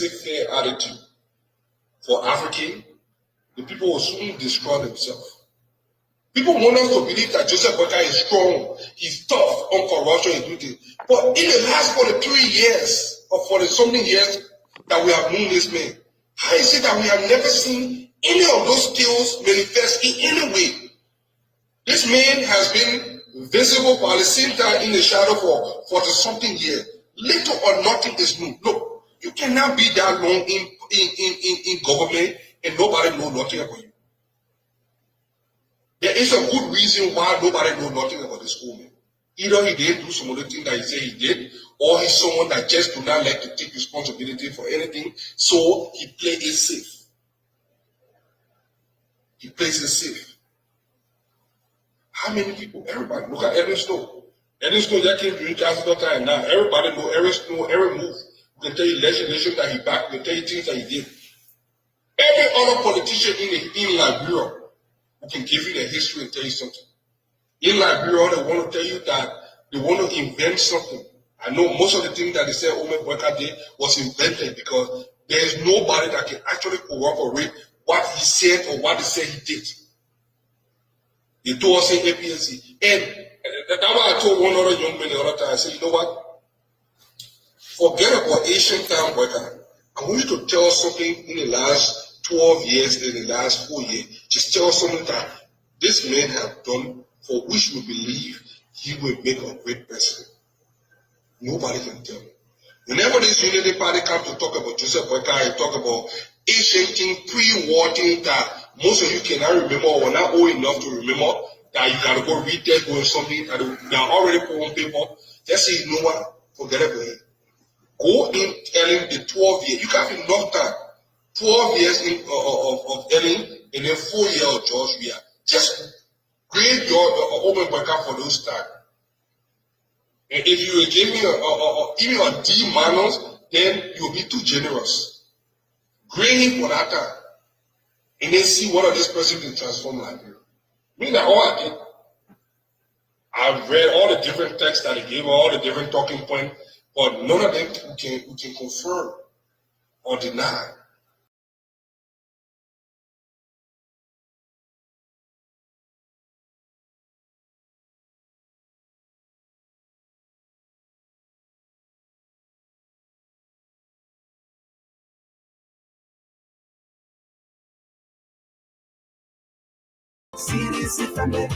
laissez-faire attitude for African, the people will soon destroy themselves. People want us to believe that Joseph Boyka is strong, he's tough on corruption, he's doing this. But in the last 43 years, or 40 something years that we have known this man, how is it that we have never seen any of those skills manifest in any way? This man has been visible, but at the same time in the shadow for 40 something years. Little or nothing is new. Look, you cannot be that long in government and nobody know nothing about you. There is a good reason why nobody knows nothing about this old man. Either he didn't do some of the things that he said he did, or he's someone that just do not like to take responsibility for anything, so he plays it safe. He plays it safe. How many people? Everybody. Look at Evan Snow. Evan Snow that came during Chancellor time. Now everybody know Evan Snow, every move. We can tell you legislation that he backed, we can tell you things that he did. Every other politician in Liberia who can give you the history and tell you something. In Liberia, they want to tell you that they want to invent something. I know most of the things that they said Ome Boyka did was invented because there is nobody that can actually corroborate what he said or what they said he did. They told us in APNC. And that's why I told one other young man the other time, I said, you know what? Forget about ancient time Boyka. I want you to tell us something in the last 12 years, in the last 4 years. Just tell us something that this man have done for which we believe he will make a great president. Nobody can tell me. Whenever this Unity Party comes to talk about Joseph Boyka, they talk about ancient thing, pre-war thing that most of you cannot remember or not old enough to remember, that you gotta go read that, go something that they are already put on paper. Just say, you know what? Forget about it. Go in telling the 12 years. You can have enough time. 12 years of Ellen and then 4 years of George Weah. Just grade your Open Boyka for those time. And if you will give me even a D minus, then you'll be too generous. Grade him for that time. And then see what of this person can transform Liberia. Me, that all I did. I've read all the different texts that he gave, all the different talking points, but none of them we can confirm or deny. CDC family,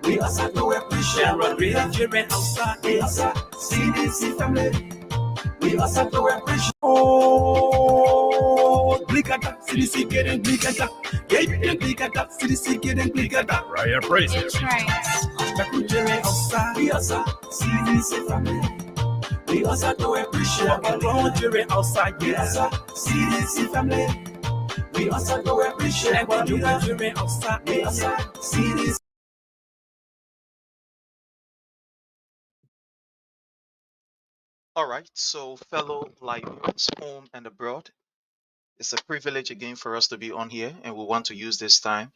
we also do appreciate what we have here outside. We also CDC family, we also do appreciate. Oh, blikata, CDC getting blikata, getting blikata, CDC getting blikata. Right, praise it. Outside, we also CDC family, we also do appreciate what we have outside. We also CDC family. We also go appreciate what you are doing outside. We also see this. All right, so fellow Liberians, home and abroad, it's a privilege again for us to be on here, and we want to use this time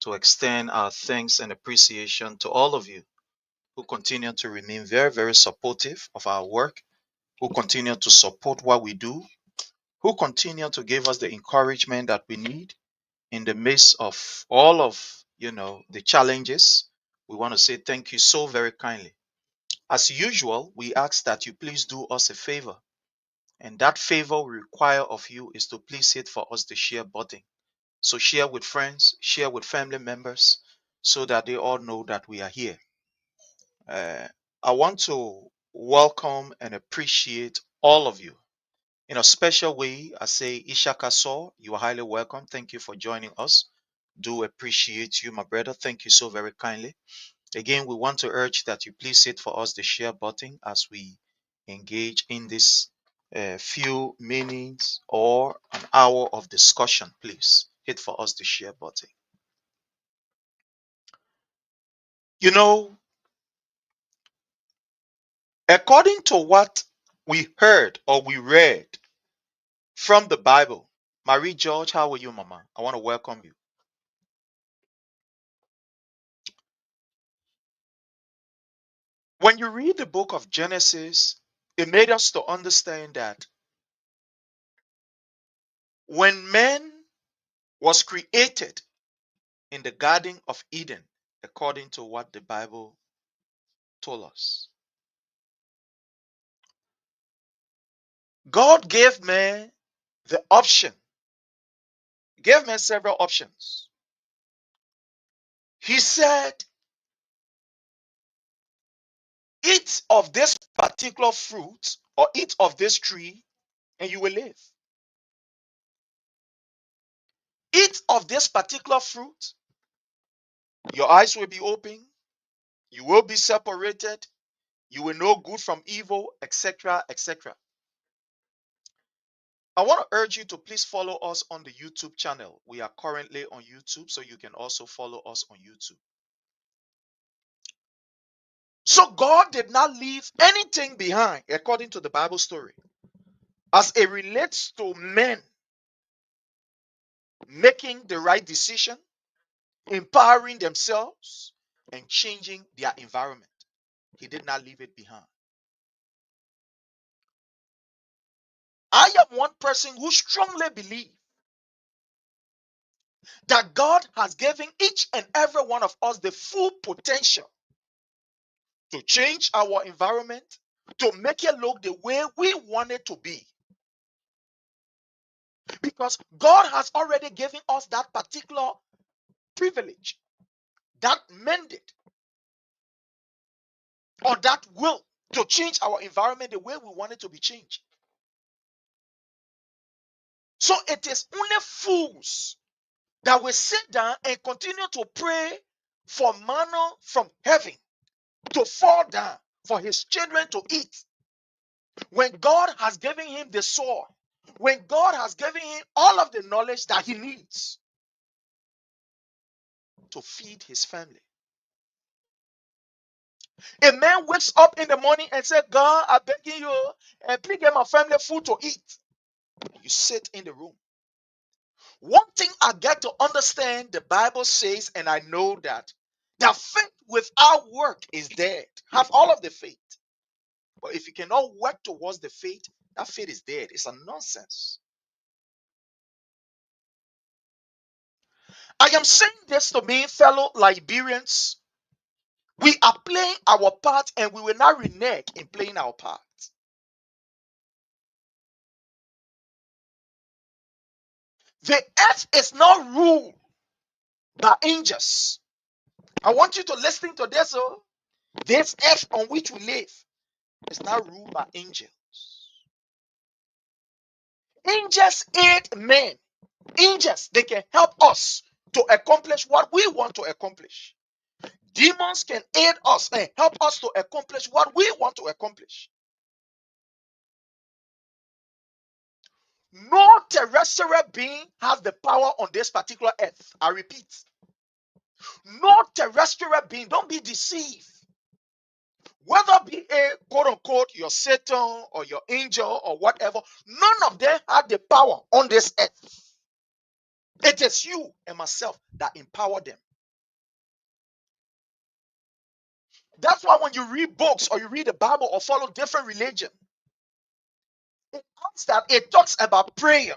to extend our thanks and appreciation to all of you who continue to remain very, very supportive of our work, who continue to support what we do, who continue to give us the encouragement that we need in the midst of all of the challenges. We want to say thank you so very kindly. As usual, we ask that you please do us a favor, and that favor we require of you is to please hit for us the share button. So share with friends, share with family members, so that they all know that we are here. I want to welcome and appreciate all of you. In a special way, I say, Ishaka Saw, you are highly welcome. Thank you for joining us. Do appreciate you, my brother. Thank you so very kindly. Again, we want to urge that you please hit for us the share button as we engage in this few minutes or an hour of discussion. Please hit for us the share button. You know, according to what we heard or we read from the Bible, Marie George, how are you, Mama? I want to welcome you. When you read the book of Genesis, it made us to understand that When man was created in the Garden of Eden, according to what the Bible told us, God gave man the option, gave man several options. He said, eat of this particular fruit or eat of this tree and you will live. Eat of this particular fruit, your eyes will be open, you will be separated, you will know good from evil, etc., etc. I want to urge you to please follow us on the YouTube channel. We are currently on YouTube, so you can also follow us on YouTube. So God did not leave anything behind, according to the Bible story, as it relates to men making the right decision, empowering themselves, and changing their environment. He did not leave it behind. I am one person who strongly believes that God has given each and every one of us the full potential to change our environment, to make it look the way we want it to be. Because God has already given us that particular privilege, that mandate, or that will to change our environment the way we want it to be changed. So it is only fools that will sit down and continue to pray for manna from heaven to fall down for his children to eat when God has given him the soil, when God has given him all of the knowledge that he needs to feed his family. A man wakes up in the morning and says, God, I'm begging you, and please get my family food to eat. You sit in the room. One thing I get to understand, the Bible says, and I know that faith without work is dead. Have all of the faith. But if you cannot work towards the faith, that faith is dead. It's a nonsense. I am saying this to me, fellow Liberians. We are playing our part and we will not renege in playing our part. The earth is not ruled by angels. I want you to listen to this. Oh, this earth on which we live is not ruled by angels. Angels aid men. Angels, they can help us to accomplish what we want to accomplish. Demons can aid us and help us to accomplish what we want to accomplish. No terrestrial being has the power on this particular earth. I repeat, no terrestrial being, don't be deceived. Whether be a quote unquote your Satan or your angel or whatever, none of them have the power on this earth. It is you and myself that empower them. That's why when you read books or you read the Bible or follow different religion, it talks about prayer.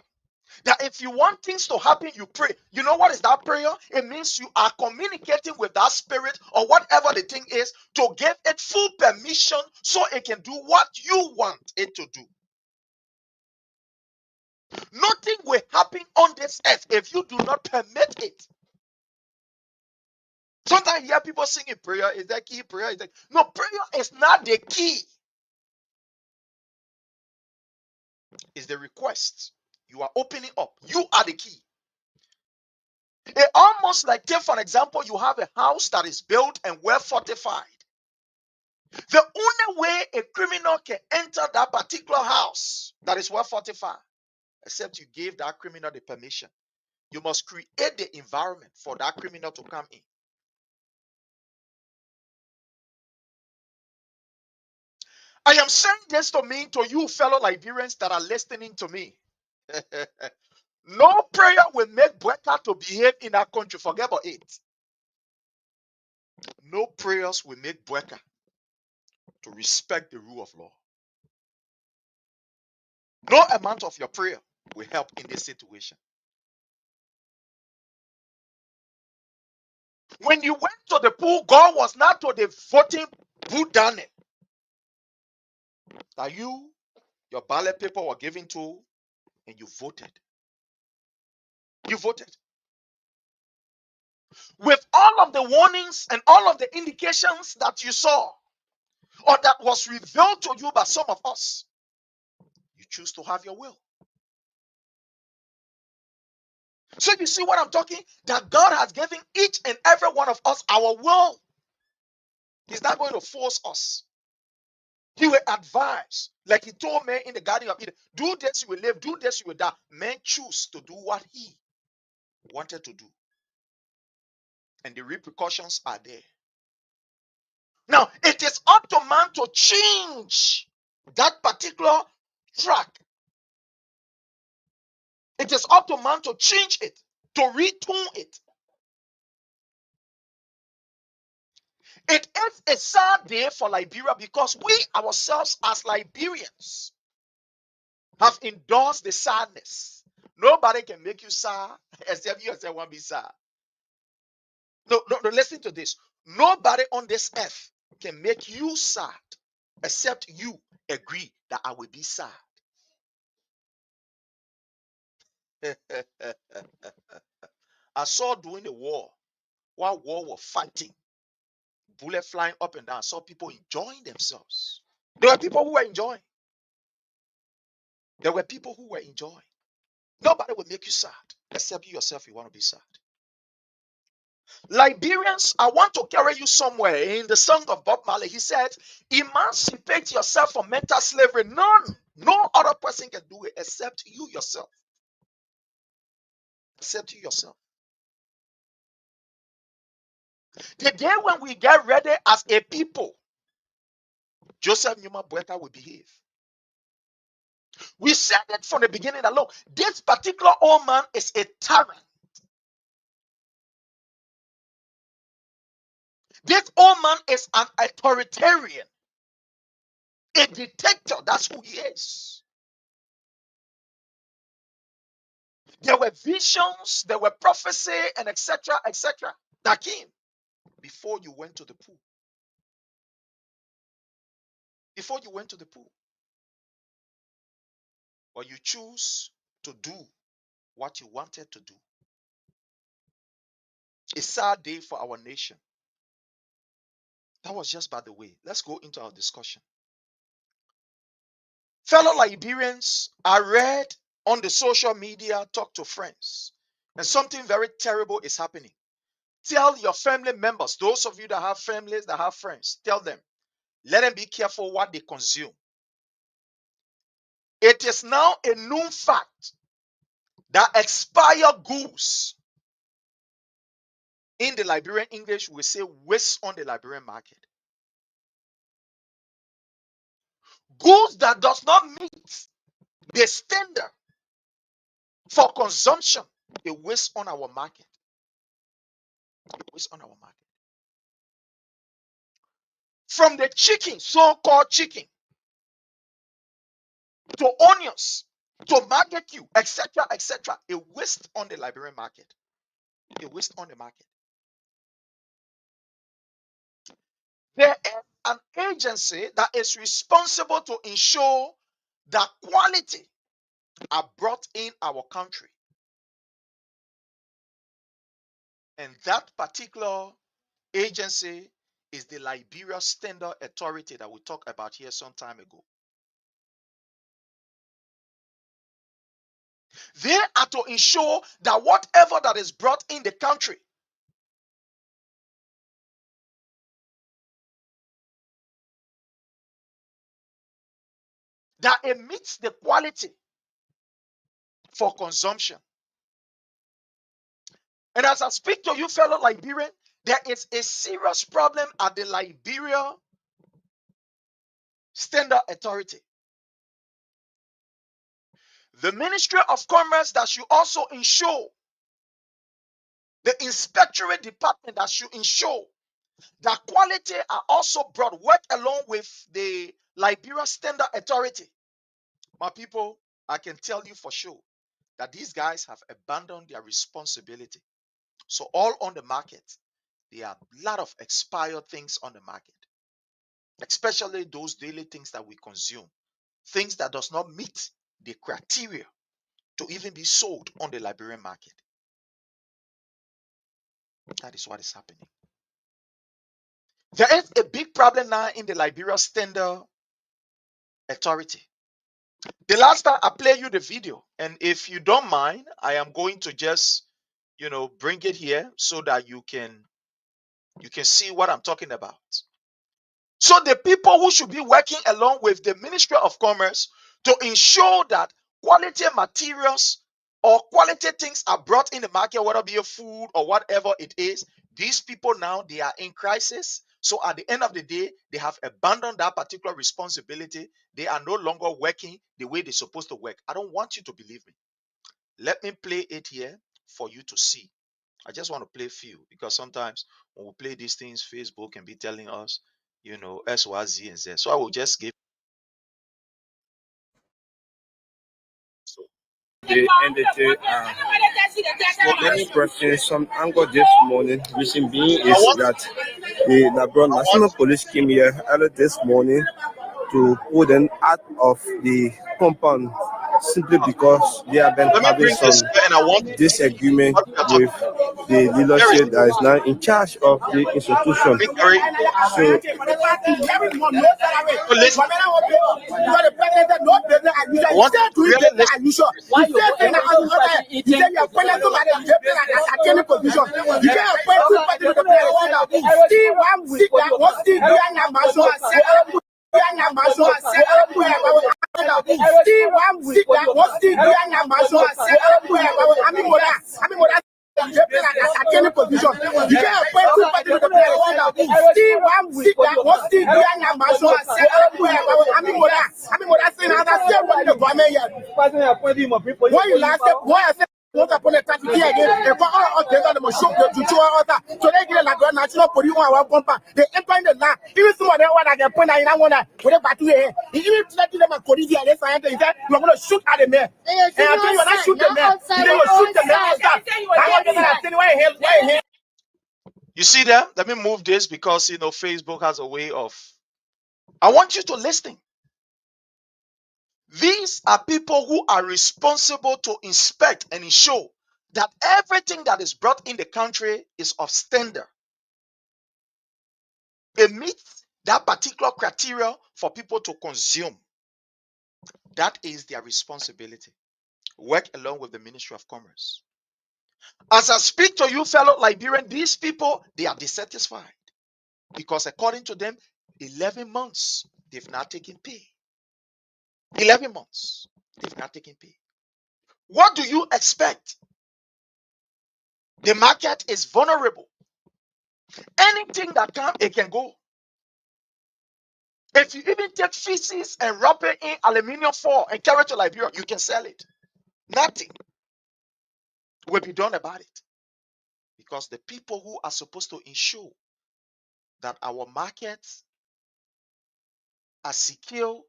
That if you want things to happen, you pray. You know what is that prayer? It means you are communicating with that spirit or whatever the thing is to give it full permission so it can do what you want it to do. Nothing will happen on this earth if you do not permit it. Sometimes you hear people singing prayer is the key, prayer is the key. No, prayer is not the key. It's the request. You are opening up. You are the key. It almost like, take for an example, you have a house that is built and well fortified. The only way a criminal can enter that particular house that is well fortified, except you give that criminal the permission. You must create the environment for that criminal to come in. I am saying this to you fellow Liberians that are listening to me. No prayer will make Bweka to behave in our country. Forget about it. No prayers will make Bweka to respect the rule of law. No amount of your prayer will help in this situation. When you went to the pool, God was not to the voting booth down it. That your ballot paper were given to, and you voted. You voted. With all of the warnings and all of the indications that you saw, or that was revealed to you by some of us, you choose to have your will. So you see what I'm talking? That God has given each and every one of us our will. He's not going to force us. He will advise. Like he told men in the Garden of Eden, do this, you will live, do this, you will die. Men choose to do what he wanted to do. And the repercussions are there. Now, it is up to man to change that particular track. It is up to man to change it, to retune it. It is a sad day for Liberia because we ourselves as Liberians have endorsed the sadness. Nobody can make you sad except you yourself want to be sad. No, listen to this. Nobody on this earth can make you sad except you agree that I will be sad. I saw during the war, while war was fighting, bullet flying up and down, I saw people enjoying themselves. There were people who were enjoying. There were people who were enjoying. Nobody will make you sad except you yourself, you want to be sad. Liberians, I want to carry you somewhere. In the song of Bob Marley, he said, emancipate yourself from mental slavery. No other person can do it except you yourself. Except you yourself. The day when we get ready as a people, Joseph Numa Boyka will behave. We said it from the beginning that look, this particular old man is a tyrant. This old man is an authoritarian, a dictator. That's who he is. There were visions, there were prophecy, and etc., that came before you went to the pool. Before you went to the pool. Or you choose to do what you wanted to do. A sad day for our nation. That was just by the way. Let's go into our discussion. Fellow Liberians, I read on the social media, talk to friends, and something very terrible is happening. Tell your family members, those of you that have families, that have friends, tell them, let them be careful what they consume. It is now a known fact that expired goods, in the Liberian English, we say waste on the Liberian market. Goods that does not meet the standard for consumption, it waste on our market. It waste on our market. From the chicken, so-called chicken, to onions, to barbecue, etc., a waste on the Liberian market. A waste on the market. There is an agency that is responsible to ensure that quality are brought in our country. And that particular agency is the Liberia Standard Authority that we talked about here some time ago. They are to ensure that whatever that is brought in the country that it meets the quality for consumption. And as I speak to you, fellow Liberian, there is a serious problem at the Liberia Standard Authority. The Ministry of Commerce that should also ensure, the Inspectorate Department that should ensure that quality are also brought, work along with the Liberia Standard Authority. My people, I can tell you for sure that these guys have abandoned their responsibility. So all on the market, there are a lot of expired things on the market, especially those daily things that we consume, things that does not meet the criteria to even be sold on the Liberian market. That is what is happening. There is a big problem now in the Liberia Standard Authority. The last time I play you the video, and if you don't mind, I am going to just, bring it here so that you can see what I'm talking about. So the people who should be working along with the Ministry of Commerce to ensure that quality materials or quality things are brought in the market, whether it be a food or whatever it is, these people now, they are in crisis. So at the end of the day, they have abandoned that particular responsibility. They are no longer working the way they're supposed to work. I don't want you to believe me. Let me play it here for you to see. I just want to play a few because sometimes when we play these things, Facebook can be telling us, X, Y, Z, and Z. So I will just give. The NDT many questions. Some angle this morning, reason being I is want, that the Labrador I National want, Police came here early this morning to pull them out of the compound simply because they have been let me having bring this some here and I want you to see disagreement what we are talking with about. the Here it leadership is. that is now in charge of the institution. Victory. So So listen, I want you to really listen. Once upon a time, here again, and for all the other show the two other. So they get like one national police one compound. They enter in the land. Even someone that one I can point out in that one that with a battery here. Even letting them a police here, they say you're going to shoot at the man. And I tell you, when I shoot the man, you will shoot the man outside. You see that? Let me move this because Facebook has a way of. I want you to listen. These are people who are responsible to inspect and ensure that everything that is brought in the country is of standard. It meets that particular criteria for people to consume. That is their responsibility. Work along with the Ministry of Commerce. As I speak to you, fellow Liberian, these people, they are dissatisfied because according to them, 11 months, they've not taken pay. 11 months, they've not taken pay. What do you expect? The market is vulnerable. Anything that comes, it can go. If you even take feces and wrap it in aluminum foil and carry it to Liberia, you can sell it. Nothing will be done about it. Because the people who are supposed to ensure that our markets are secure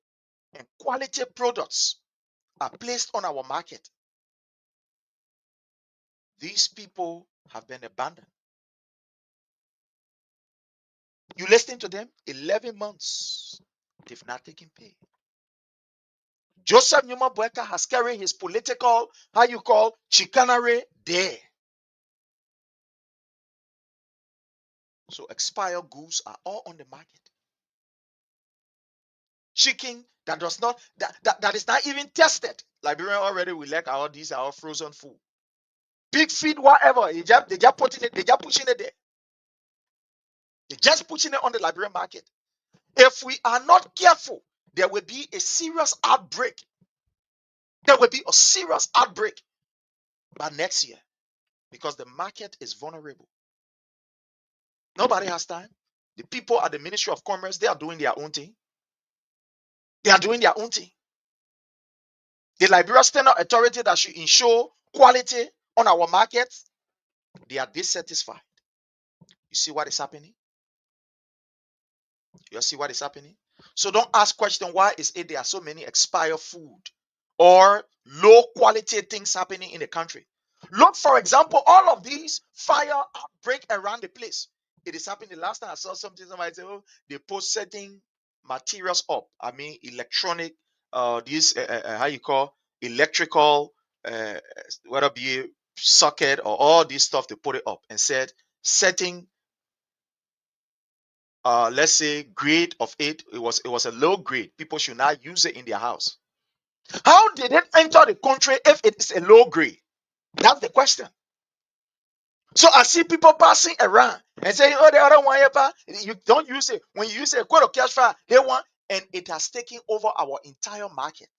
and quality products are placed on our market, these people have been abandoned. You listen to them, 11 months, they've not taken pay. Joseph Numa Boeka has carried his political, chicanery there. So expired goods are all on the market. Chicken that does not, that is not even tested. Liberian already we like all these are all frozen food. Big feed, whatever. They just putting it, they just pushing it there. They just pushing it on the Liberian market. If we are not careful, there will be a serious outbreak. There will be a serious outbreak by next year because the market is vulnerable. Nobody has time. The people at the Ministry of Commerce, they are doing their own thing. They are doing their own thing. The Liberia Standard Authority that should ensure quality on our markets, they are dissatisfied. You see what is happening? You see what is happening? So don't ask question why is it there are so many expired food or low quality things happening in the country. Look, for example, all of these fire outbreak around the place. It is happening. The last time I saw something, somebody said, "Oh, they post certain materials up. I mean, electronic, this how you call electrical, uh, whether be a socket or all this stuff. They put it up and said setting, let's say grade of it. It was a low grade. People should not use it in their house. How did it enter the country if it is a low grade? That's the question. So I see people passing around and saying, "Oh, the other one here, you don't use it. When you use it, quote of cash fire, they want," and it has taken over our entire market.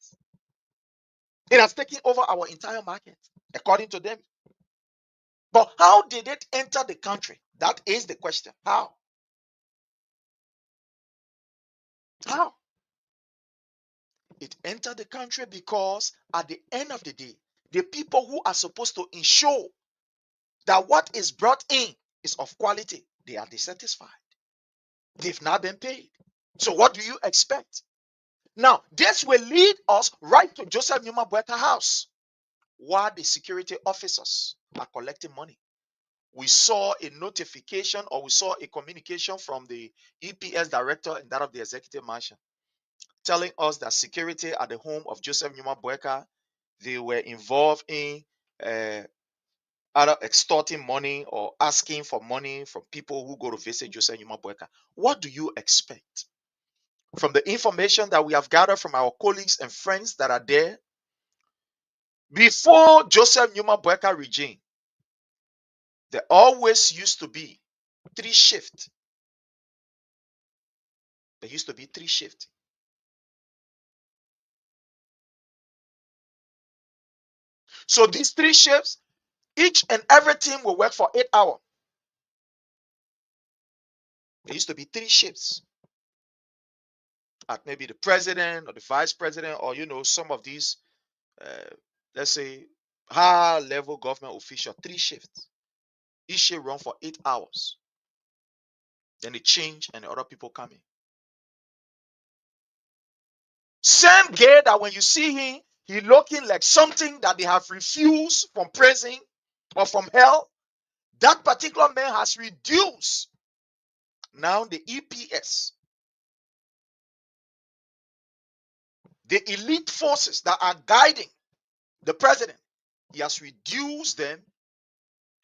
It has taken over our entire market, according to them. But how did it enter the country? That is the question. How? How? It entered the country because at the end of the day, the people who are supposed to ensure that what is brought in is of quality, they are dissatisfied. They've not been paid. So what do you expect? Now, this will lead us right to Joseph Numa Boyka house, while the security officers are collecting money. We saw a notification, or we saw a communication from the EPS director and that of the executive mansion telling us that security at the home of Joseph Numa Boyka, they were involved in uh, either extorting money or asking for money from people who go to visit Joseph Numa Boyka. What do you expect? From the information that we have gathered from our colleagues and friends that are there, before Joseph Numa Boyka regime, there always used to be 3 shifts. There used to be 3 shifts. So these 3 shifts, each and every team will work for 8 hours. There used to be 3 shifts at maybe the president or the vice president, or some of these, let's say, high level government official. 3 shifts. Each shift run for 8 hours. Then they change and the other people come in. Same guy that when you see him, he looking like something that they have refused from prison or from hell. That particular man has reduced now the EPS, the elite forces that are guiding the president. He has reduced them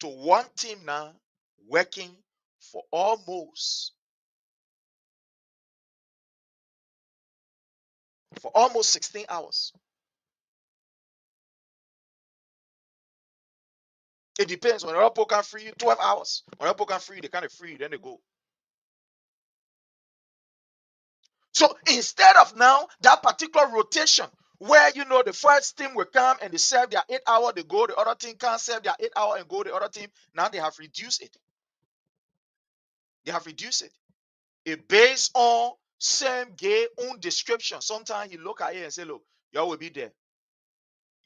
to one team now, working for almost 16 hours. It depends. When other people can free you 12 hours. When other people can free you, they kind of free you, then they go. So instead of now that particular rotation where the first team will come and they serve their 8 hour, they go, the other team can't serve their 8 hour and go the other team. Now they have reduced it. They have reduced it. It based on same gay own description. Sometimes you look at it and say, "Look, y'all will be there.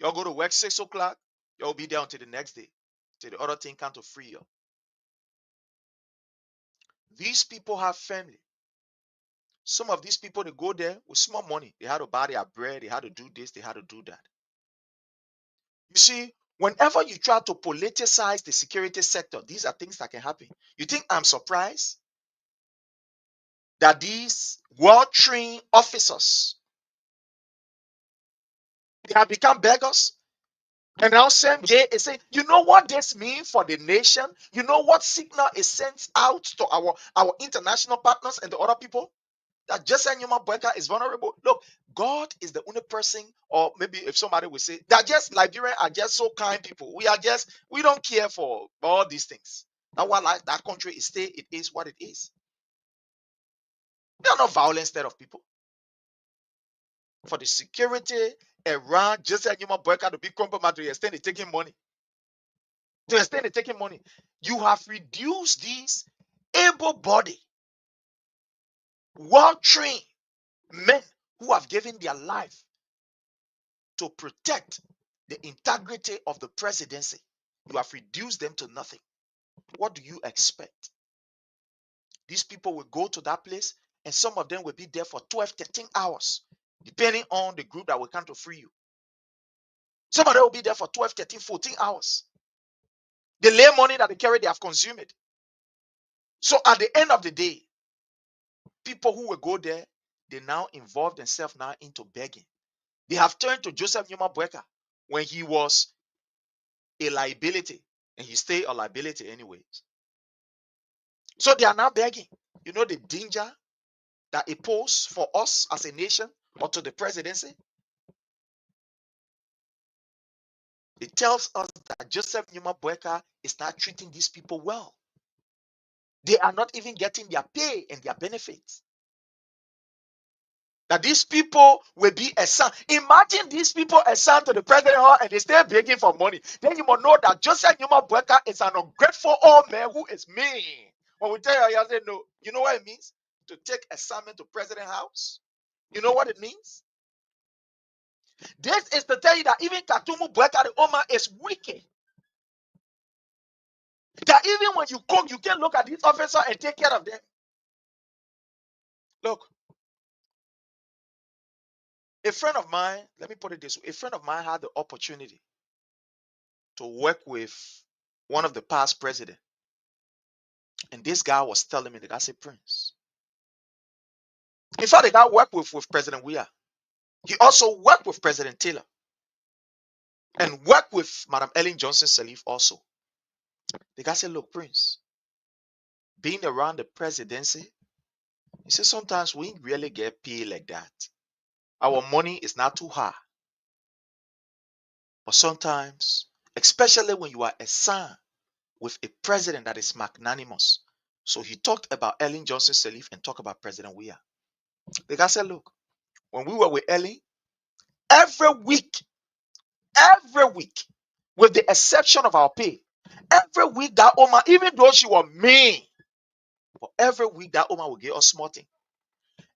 Y'all go to work 6 o'clock, y'all will be there until the next day. Till the other team come to free you." These people have family. Some of these people, they go there with small money. They had to buy their bread, they had to do this, they had to do that. You see, whenever you try to politicize the security sector, these are things that can happen. You think I'm surprised that these well-trained officers, they have become beggars? And now same day is saying, you know what this means for the nation? You know what signal is sent out to our international partners and the other people? That just saying human Boyka is vulnerable. Look, God is the only person, or maybe if somebody will say that just Liberians are just so kind people. We don't care for all these things. That's why that country is it is what it is. They are not violent set of people. For the security around just saying human Boyka to be compromised to the extent they're taking money. To the extent they're taking money. You have reduced these able-bodied, well-trained men who have given their life to protect the integrity of the presidency. You have reduced them to nothing. What do you expect? These people will go to that place and some of them will be there for 12, 13 hours, depending on the group that will come to free you. Some of them will be there for 12, 13, 14 hours. The lay money that they carry, they have consumed it. So at the end of the day, people who will go there, they now involve themselves now into begging. They have turned to Joseph Numa Boyka when he was a liability, and he stayed a liability anyways. So they are now begging. You know the danger that it poses for us as a nation or to the presidency? It tells us that Joseph Numa Boyka is not treating these people well. They are not even getting their pay and their benefits. That these people will be assigned. Imagine these people assigned to the president and they stay begging for money. Then you must know that Joseph Numa Boyka is an ungrateful old man who is mean. When we tell you, I say no. You know what it means? To take assignment to president house. You know what it means? This is to tell you that even Katumu Boyka the Oma is wicked. That even when you cook, you can look at this officer and take care of them. Look, a friend of mine, let me put it this way, a friend of mine had the opportunity to work with one of the past presidents. And this guy was telling me, the guy said, Prince. In fact, the guy worked with President Weah. He also worked with President Taylor and worked with Madam Ellen Johnson Sirleaf also. The guy said, look, Prince, being around the presidency, he said, sometimes we really get paid like that. Our money is not too high. But sometimes, especially when you are assigned with a president that is magnanimous. So he talked about Ellen Johnson Sirleaf and talked about President Weah. The guy said, look, when we were with Ellen, every week, with the exception of our pay, every week that woman, even though she was mean, but every week that woman will give us small thing.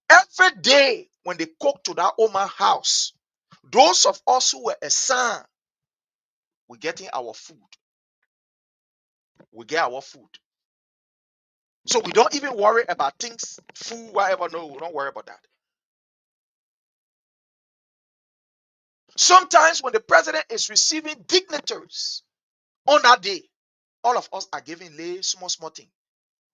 Every day when they cook to that woman's house, those of us who were assigned, we're getting our food. We get our food. So we don't even worry about things, food, whatever. No, we don't worry about that. Sometimes when the president is receiving dignitaries on that day, all of us are giving lay small thing.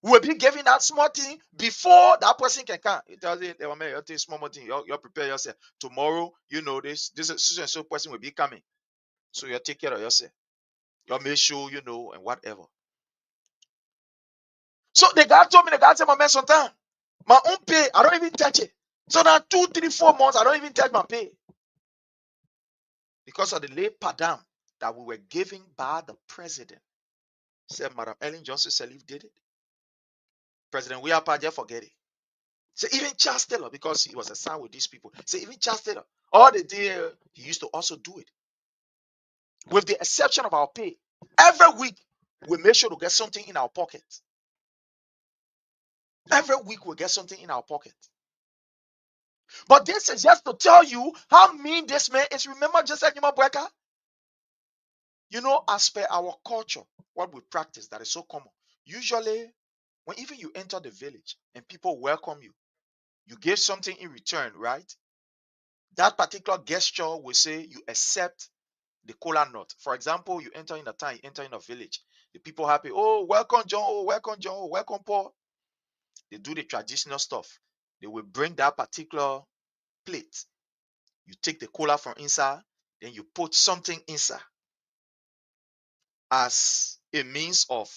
We will be giving that small thing before that person can come. It tells you, you take small thing. You prepare yourself. Tomorrow, you know this so person will be coming. So you take care of yourself. You make sure you know and whatever. So the guy told me, the guy said, my man, sometimes my own pay, I don't even touch it. So now 2, 3, 4 months, I don't even touch my pay. Because of the late padam that we were giving by the president. Said Madam Ellen Johnson Sirleaf did it. President Weah just forget it. So even Charles Taylor, because he was assigned with these people, so even Charles Taylor, all the day he used to also do it. With the exception of our pay, every week we make sure to get something in our pocket. Every week we get something in our pocket. But this is just to tell you how mean this man is. Remember Joseph Numa Boyka? You know, as per our culture, what we practice that is so common. Usually, when even you enter the village and people welcome you, you give something in return, right? That particular gesture will say you accept the kola nut. For example, you enter in a town, you enter in a village. The people happy. Oh, welcome John. Oh, welcome John. Oh, welcome Paul. They do the traditional stuff. They will bring that particular plate. You take the kola from inside, then you put something inside as a means of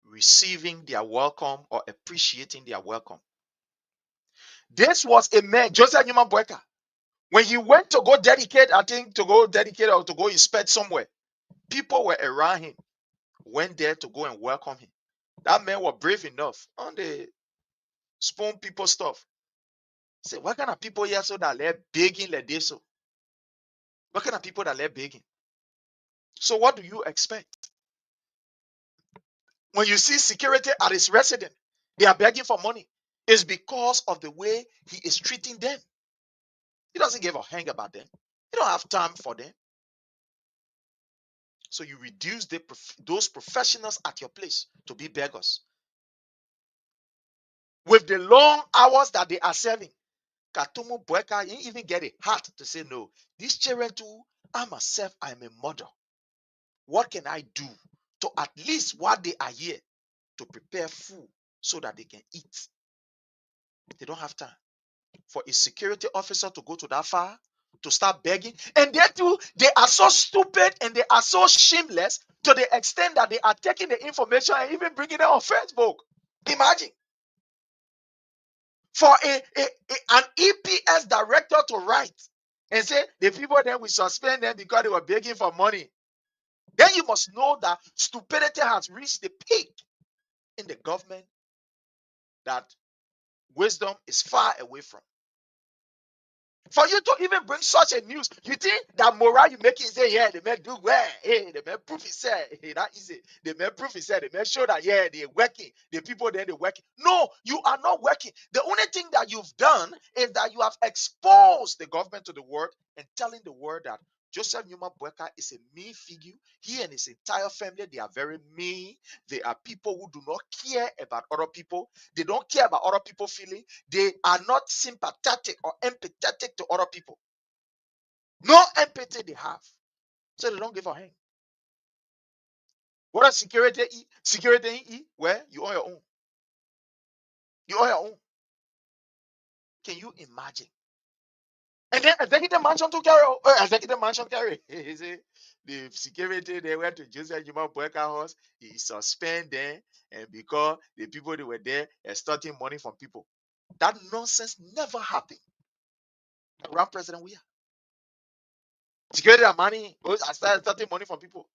receiving their welcome or appreciating their welcome. This was a man, Joseph Numa Boyka. When he went to go dedicate, I think to go dedicate or to go inspect somewhere, people were around him, went there to go and welcome him. That man was brave enough on the spoon people stuff. Say, what kind of people here so that they're begging like this? So? What kind of people that they're begging? So what do you expect? When you see security at his residence, they are begging for money. It's because of the way he is treating them. He doesn't give a hang about them. He don't have time for them. So you reduce those professionals at your place to be beggars. With the long hours that they are serving, Katumu Boyka, you even get a heart to say no. These children too I myself, I'm a mother. What can I do to at least while they are here to prepare food so that they can eat? They don't have time. For a security officer to go to that far to start begging, and they too, they are so stupid and they are so shameless to the extent that they are taking the information and even bringing it on Facebook. Imagine for an EPS director to write and say the people then we suspend them because they were begging for money. Then you must know that stupidity has reached the peak in the government that wisdom is far away from. For you to even bring such a news, you think that morale you make it say, yeah, the men do well. Hey, the men proof is said. Hey, that is it. The men proof is said. The men show that, yeah, they're working. The people there, they're working. No, you are not working. The only thing that you've done is that you have exposed the government to the world and telling the world that Joseph Newman Boyka is a mean figure. He and his entire family, they are very mean. They are people who do not care about other people. They don't care about other people's feelings. They are not sympathetic or empathetic to other people. No empathy they have. So they don't give a hang. What does security eat? Security eat? Where? You on your own. You on your own. Can you imagine? And then executive mansion to carry. Executive mansion carry. He say the security they went to Joseph Juma Boyka house. He suspend them, and because the people that were there extorting money from people. That nonsense never happened around President Weah. Security and money. I started extorting money from people.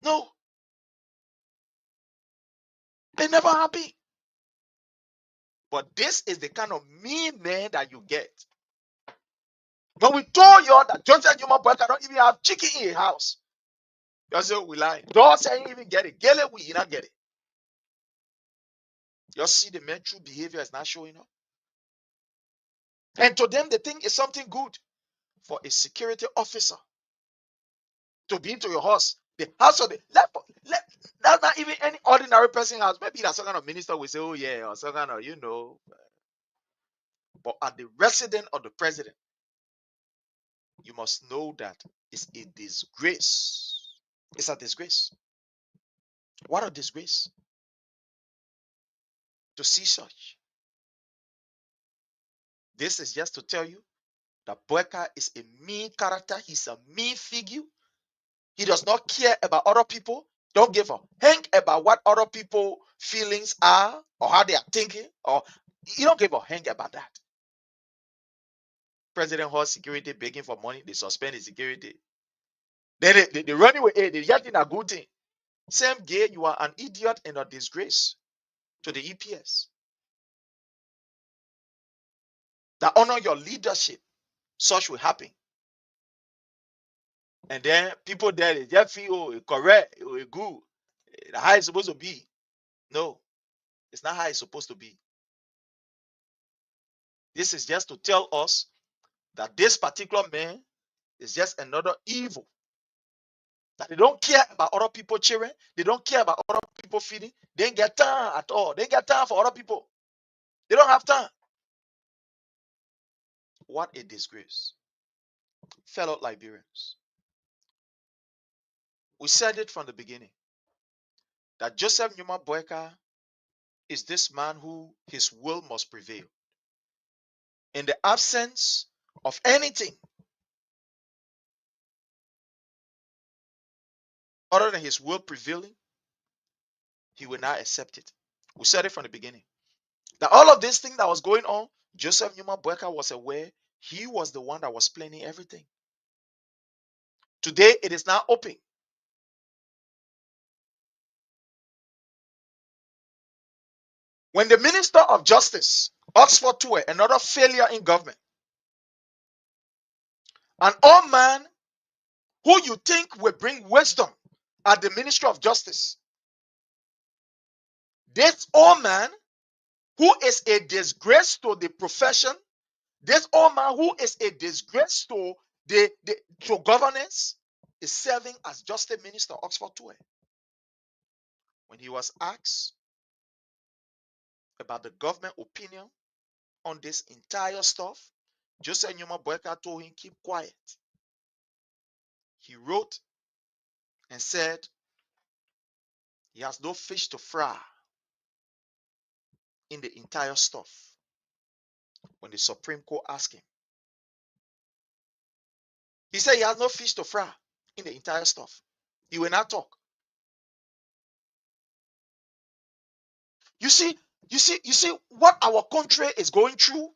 No, they never happened. But this is the kind of mean man that you get. When we told you that Joseph Juma Boyka don't even have chicken in his house, you say we lie. Don't say you even get it. Get it, we not get it. You see the man true behavior is not showing up. And to them, the thing is something good for a security officer to be into your house. The house of the that's not even any ordinary person house. Maybe that some kind of minister will say, oh yeah, or some kind of, but at the residence of the president, you must know that it's a disgrace. It's a disgrace. What a disgrace to see such. This is just to tell you that Boyka is a mean character. He's a mean figure. He does not care about other people. Don't give a hang about what other people feelings are or how they are thinking, or you don't give a hang about that. President holds security begging for money. They suspend the security. Then they run away. They yell in a good thing. Same gay, you are an idiot and a disgrace to the EPS. That honor your leadership. Such will happen. And then people there, they just feel, oh, it's correct, oh, it's good. How it's supposed to be. No, it's not how it's supposed to be. This is just to tell us that this particular man is just another evil. That they don't care about other people's children. They don't care about other people's feeding. They ain't get time at all. They ain't get time for other people. They don't have time. What a disgrace. Fellow Liberians, we said it from the beginning that Joseph Newman Boyka is this man who his will must prevail. In the absence of anything other than his will prevailing, he will not accept it. We said it from the beginning. That all of this thing that was going on, Joseph Newman Boyka was aware he was the one that was planning everything. Today, it is now open. When the Minister of Justice, Oxford Tour, another failure in government, an old man who you think will bring wisdom at the Ministry of Justice, this old man who is a disgrace to the profession, this old man who is a disgrace to to governance, is serving as Justice Minister Oxford Tour. When he was asked about the government opinion on this entire stuff, Joseph Newman Boyka told him, keep quiet. He wrote and said he has no fish to fry in the entire stuff. When the Supreme Court asked him, he said he has no fish to fry in the entire stuff. He will not talk. You see what our country is going through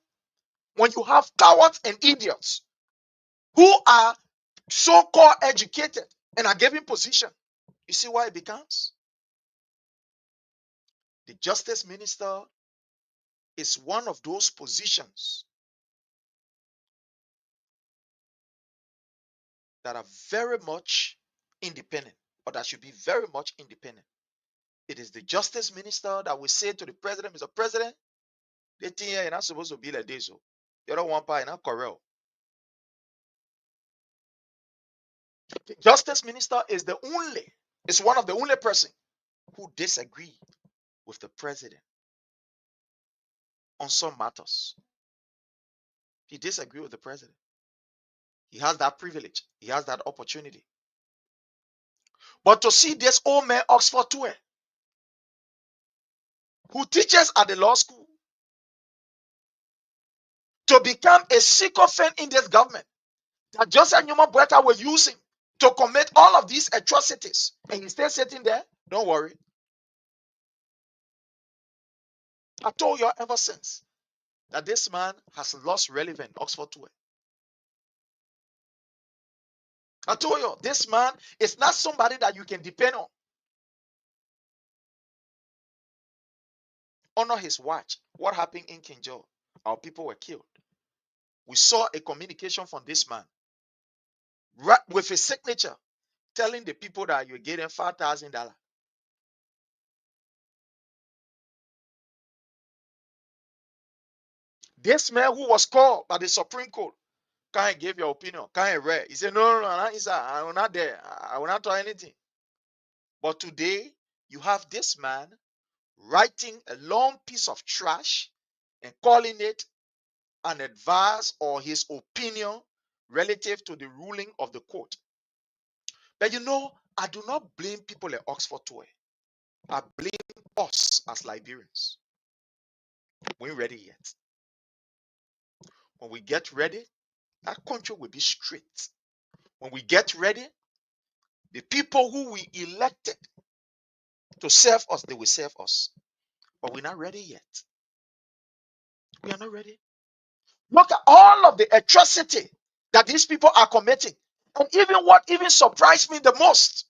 when you have cowards and idiots who are so-called educated and are given position. You see why it becomes? The justice minister is one of those positions that are very much independent, or that should be very much independent. It is the justice minister that will say to the president, Mr. President, the thing here is not supposed to be like this. The other one part is not correct. The justice minister is one of the only person who disagree with the president on some matters. He disagree with the president. He has that privilege. He has that opportunity. But to see this old man Oxford Tue, who teaches at the law school, to become a sycophant in this government that Joseph Newman Boyka was using to commit all of these atrocities, and he's still sitting there, don't worry. I told you ever since that this man has lost relevance, Oxford Tue. I told you, this man is not somebody that you can depend on. Honor his watch. What happened in Kinjo? Our people were killed. We saw a communication from this man right with his signature telling the people that you're getting $5,000. This man who was called by the Supreme Court, can't give your opinion, can't read. He said, no, I will not there. I will not tell anything. But today, you have this man writing a long piece of trash and calling it an advice or his opinion relative to the ruling of the court. But I do not blame people at Oxford Toy. I blame us as Liberians. We ain't ready yet. When we get ready, that country will be straight. When we get ready, the people who we elected to serve us, they will serve us. But we're not ready yet. We are not ready. Look at all of the atrocity that these people are committing. And what surprised me the most,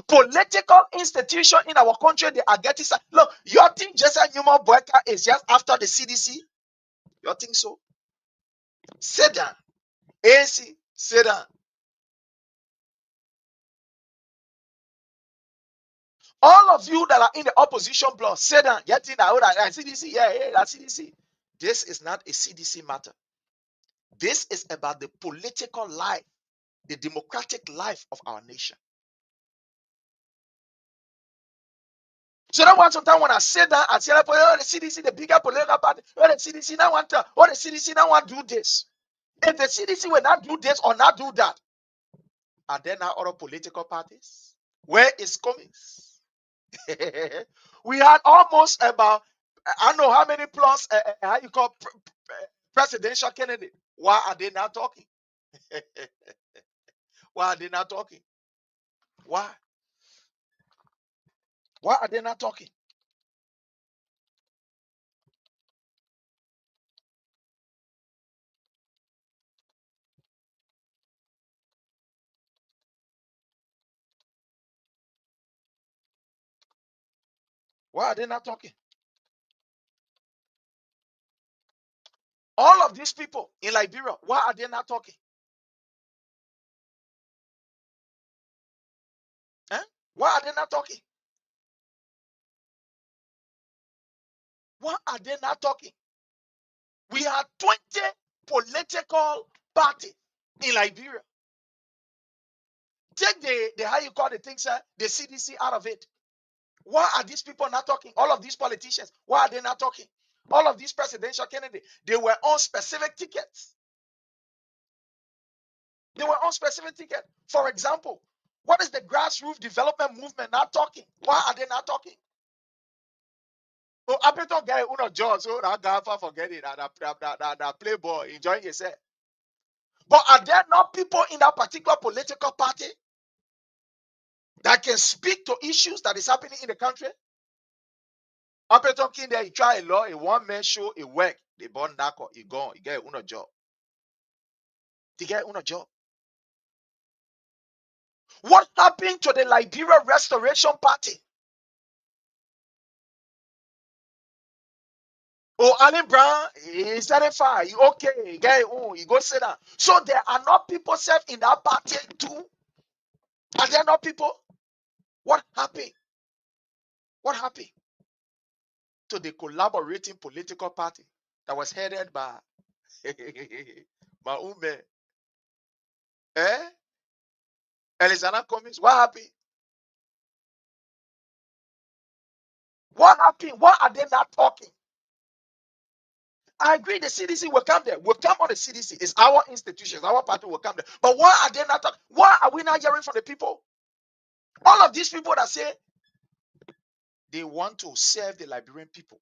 political institution in our country, they are getting. Look, you think Jesse Newman Boyka is just after the CDC? You think so? Sit down. ANC, sit down. All of you that are in the opposition bloc, sit down. You think that CDC? Yeah, that CDC. This is not a CDC matter. This is about the political life, the democratic life of our nation. So that's why sometimes when I sit down, I say, oh, the CDC, the bigger political party, oh, the CDC now want to, oh, the CDC now want to do this. If the CDC will not do this or not do that, are there now other political parties? Where is Cummings? We had almost about, I don't know how many plus, how you call presidential candidate. Why are they not talking? Why are they not talking? Why? Why are they not talking? Why are they not talking? All of these people in Liberia, why are they not talking? Eh? Why are they not talking? Why are they not talking? We have 20 political parties in Liberia. Take the how you call the things, the CDC out of it. Why are these people not talking? All of these politicians, why are they not talking? All of these presidential candidates, they were on specific tickets. They were on specific ticket. For example, what is the grassroots development movement not talking? Why are they not talking? Oh, I better get uno job, so that guy forget it. That playboy enjoying yourself. But are there not people in that particular political party that can speak to issues that is happening in the country? After talking there, he try a law, a one-man show, a work. They born knuckle, he gone, he get uno job. He get uno job. What happened to the Liberia Restoration Party? Oh, Alan Brown, he certified. He okay, he get he go sit down. So there are not people served in that party too. Are there not people? What happened? What happened to the collaborating political party that was headed by Maume? Alexander Cummings? What happened? What happened? Why are they not talking? I agree the CDC will come there. We'll come on the CDC. It's our institutions. Our party will come there. But why are they not talking? Why are we not hearing from the people? All of these people that say they want to serve the Liberian people.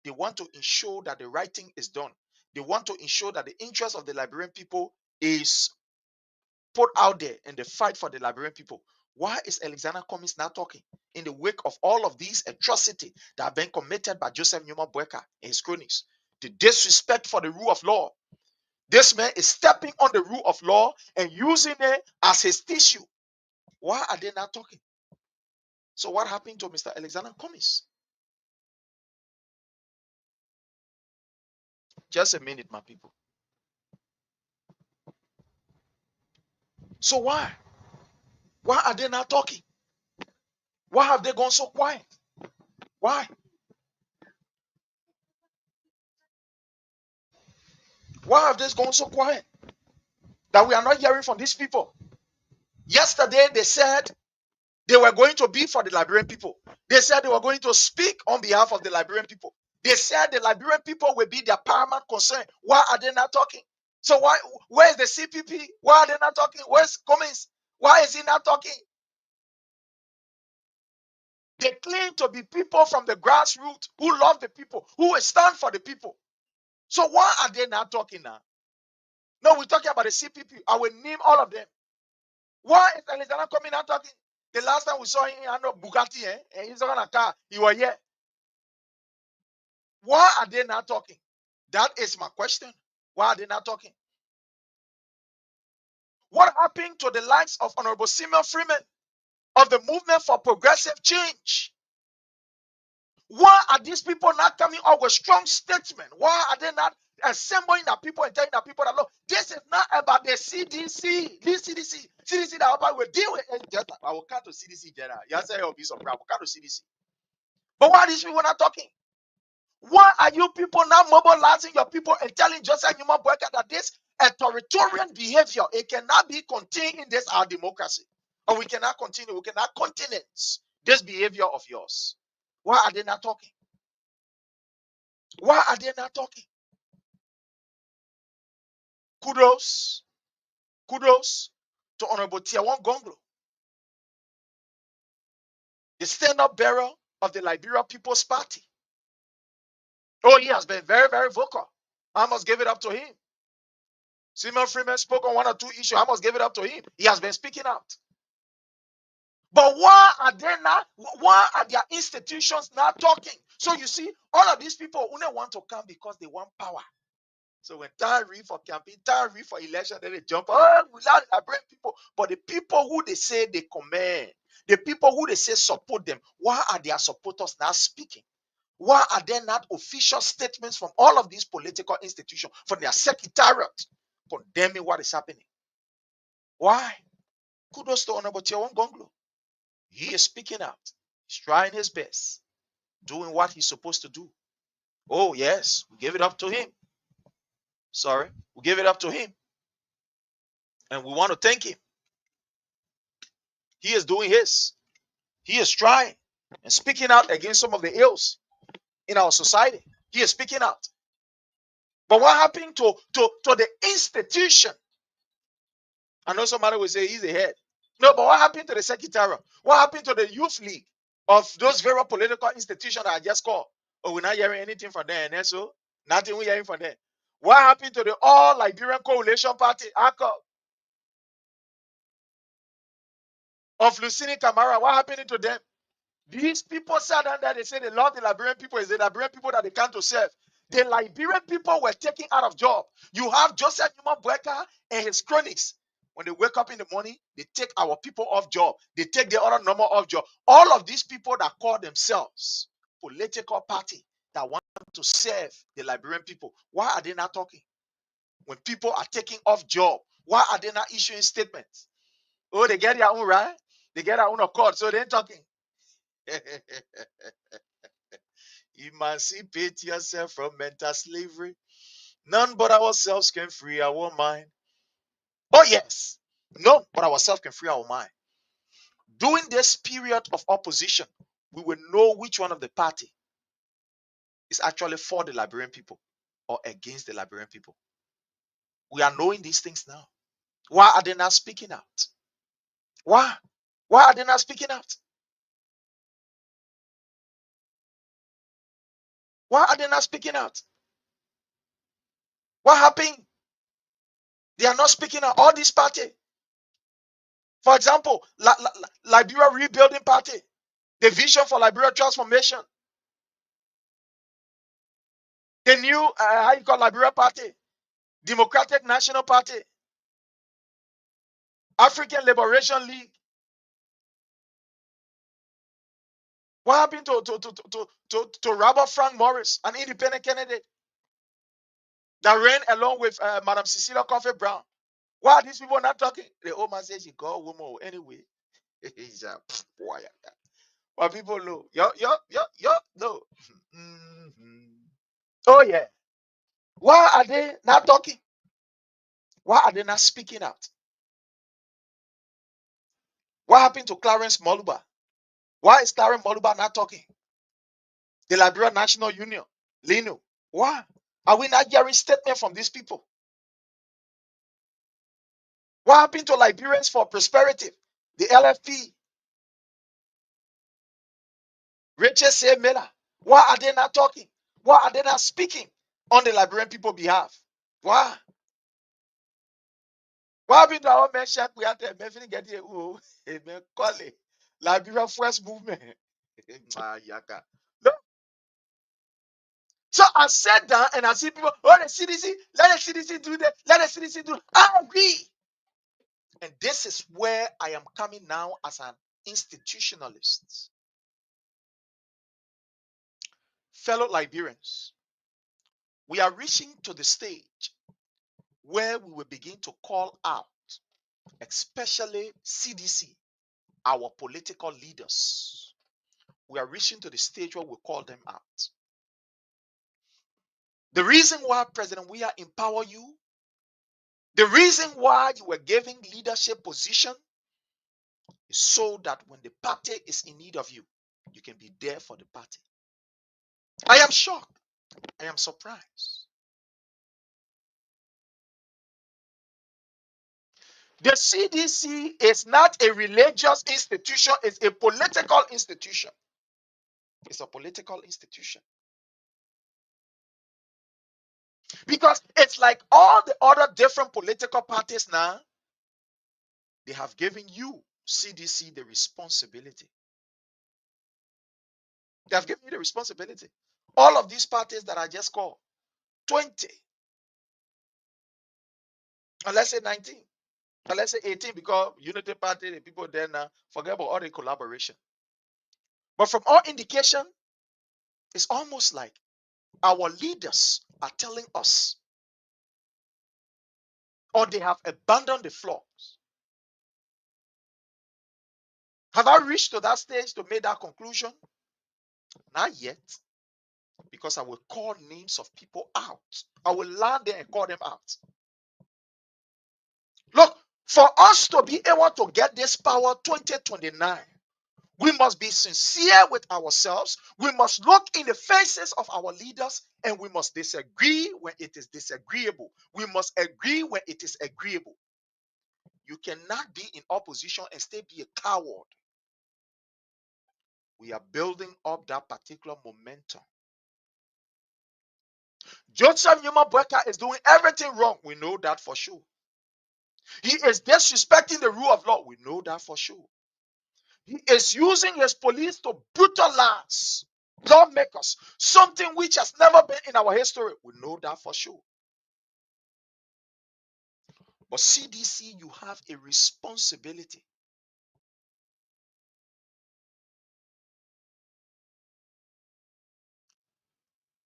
They want to ensure that the right thing is done. They want to ensure that the interest of the Liberian people is put out there in the fight for the Liberian people. Why is Alexander Cummings now talking in the wake of all of these atrocities that have been committed by Joseph Newman Boyka and his cronies? The disrespect for the rule of law. This man is stepping on the rule of law and using it as his tissue. Why are they not talking? So what happened to Mr. Alexander Cummings? Just a minute, my people. So why? Why are they not talking? Why have they gone so quiet? Why? Why have they gone so quiet that we are not hearing from these people? Yesterday, they said they were going to be for the Liberian people. They said they were going to speak on behalf of the Liberian people. They said the Liberian people will be their paramount concern. Why are they not talking? So where is the CPP? Why are they not talking? Where's Cummings? Why is he not talking? They claim to be people from the grassroots who love the people, who will stand for the people. So why are they not talking now? No, we're talking about the CPP. I will name all of them. Why is Alexander coming out talking? The last time we saw him, I know Bugatti, and he's on a car. He was here. Why are they not talking? That is my question. Why are they not talking? What happened to the likes of Honorable Simeon Freeman of the Movement for Progressive Change? Why are these people not coming up with strong statements? Why are they not assembling the people and telling the people that look, this is not about the CDC. This CDC that will deal with it. Just, I will come to CDC general. You say you'll be surprised. I will come to CDC. But why are these people not talking? Why are you people not mobilizing your people and telling Joseph Newman Boyka that this authoritarian behavior, it cannot be contained in this our democracy? And we cannot continue, we cannot countenance this behavior of yours. Why are they not talking? Why are they not talking? Kudos to Honorable Tiawan Gonglo, the stand-up bearer of the Liberia People's Party. Oh, he has been very, very vocal. I must give it up to him. Simon Freeman spoke on one or two issues. I must give it up to him. He has been speaking out. But why are they not? Why are their institutions not talking? So you see, all of these people only want to come because they want power. So when time read for campaign, time read for election, then they jump. Oh, we like Liberian people. But the people who they say they command, the people who they say support them, why are their supporters not speaking? Why are there not official statements from all of these political institutions, from their secretariat, condemning what is happening? Why? Kudos to Honorable Tiawan Gonglo. He is speaking out. He's trying his best, doing what he's supposed to do. Oh, yes, we give it up to him. Sorry, we give it up to him. And we want to thank him. He is doing his. He is trying and speaking out against some of the ills in our society. He is speaking out. But what happened to the institution I know somebody will say he's the head. No, but what happened to the secretariat? What happened to the youth league of those very political institutions that I just called? Oh, we're not hearing anything from them. And so nothing we're hearing from them. What happened to the All Liberian Coalition Party, ACOP, of Lucini Camara? What happened to them? These people sat down there, they say they love the Liberian people. It's the Liberian people that they come to serve. The Liberian people were taken out of job. You have Joseph Newman Bueka and his cronies. When they wake up in the morning, they take our people off job. They take the other number off job. All of these people that call themselves political party that want to serve the Liberian people, why are they not talking? When people are taking off job, why are they not issuing statements? Oh, they get their own right. They get their own accord, so they're talking. Emancipate yourself from mental slavery. None but ourselves can free our mind. Oh, yes. None but ourselves can free our mind. During this period of opposition, we will know which one of the party is actually for the Liberian people or against the Liberian people. We are knowing these things now. Why are they not speaking out? Why? Why are they not speaking out? Why are they not speaking out? What happened? They are not speaking out. All these parties. For example, Liberia Rebuilding Party, the Vision for Liberia Transformation, the new, how you call Liberia Party, Democratic National Party, African Liberation League. What happened to Robert Frank Morris, an independent candidate that ran along with Madam Cecilia Coffee Brown? Why are these people not talking? The old man says she got a woman anyway. He's a boy. But people know. Yo, no. Oh, yeah. Why are they not talking? Why are they not speaking out? What happened to Clarence Moluba? Why is Clarence Moluba not talking? The Liberian National Union, Lino. Why are we not hearing statement from these people? What happened to Liberians for Prosperity, the LFP, Rachel C. Miller? Why are they not talking? Why are they not speaking on the Liberian people behalf? Why? What happened to our men Shaq? We had to get here. Amen. Call it Liberia First Movement. No. So I sat down and I see people, oh, the CDC, let the CDC do that, let the CDC do that. I agree. And this is where I am coming now as an institutionalist. Fellow Liberians, we are reaching to the stage where we will begin to call out, especially CDC, our political leaders. We are reaching to the stage where we call them out. The reason why, President, we are empower you, the reason why you were given leadership position is so that when the party is in need of you, you can be there for the party. I am shocked. I am surprised. The CDC is not a religious institution, it's a political institution. It's a political institution. Because it's like all the other different political parties now, they have given you, CDC, the responsibility. They have given you the responsibility. All of these parties that I just called, 20, or let's say 19, or let's say 18, because Unity Party, the people there now, forget about all the collaboration. But from all indication, it's almost like our leaders are telling us, or they have abandoned the flocks. Have I reached to that stage to make that conclusion? Not yet, because I will call names of people out. I will land there and call them out. Look, for us to be able to get this power 2029, we must be sincere with ourselves. We must look in the faces of our leaders and we must disagree when it is disagreeable. We must agree when it is agreeable. You cannot be in opposition and still be a coward. We are building up that particular momentum. Joseph Newman Boyka is doing everything wrong. We know that for sure. He is disrespecting the rule of law. We know that for sure. He is using his police to brutalize lawmakers, something which has never been in our history. We know that for sure. But CDC, you have a responsibility.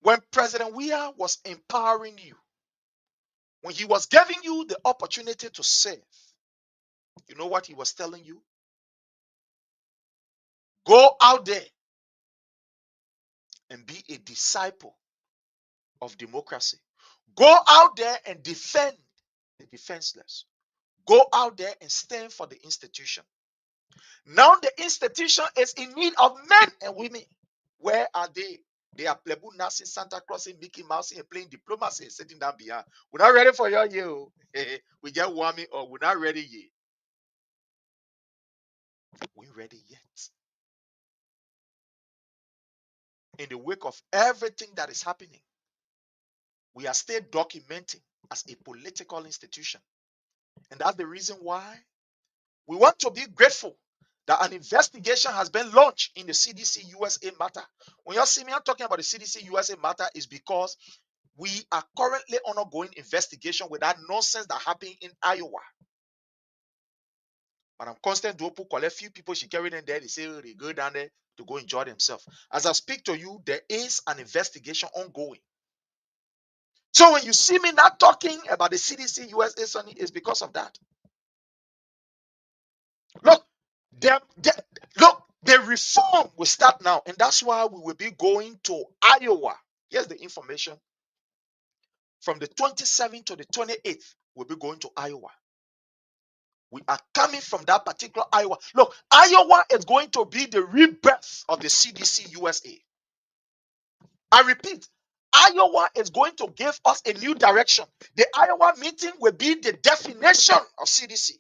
When President Weah was empowering you, when he was giving you the opportunity to serve, you know what he was telling you? Go out there and be a disciple of democracy. Go out there and defend the defenseless. Go out there and stand for the institution. Now the institution is in need of men and women. Where are they? They are plebu Nazi, Santa Claus, Mickey Mouse, and playing diplomacy and sitting down behind. We're not ready for your year. We just want me, or we're not ready yet. We're ready yet. In the wake of everything that is happening, we are still documenting as a political institution. And that's the reason why we want to be grateful that an investigation has been launched in the CDC USA matter. When you see me, I'm talking about the CDC USA matter is because we are currently on ongoing investigation with that nonsense that happened in Iowa. But I'm constant to collect few people she carried in there. They say they go down there to go enjoy themselves. As I speak to you, there is an investigation ongoing. So when you see me not talking about the CDC USA, Sonny, it's because of that. Look, the reform will start now, and that's why we will be going to Iowa. Here's the information. From the 27th to the 28th, we'll be going to Iowa. We are coming from that particular Iowa. Look, Iowa is going to be the rebirth of the CDC USA. I repeat, Iowa is going to give us a new direction. The Iowa meeting will be the definition of CDC.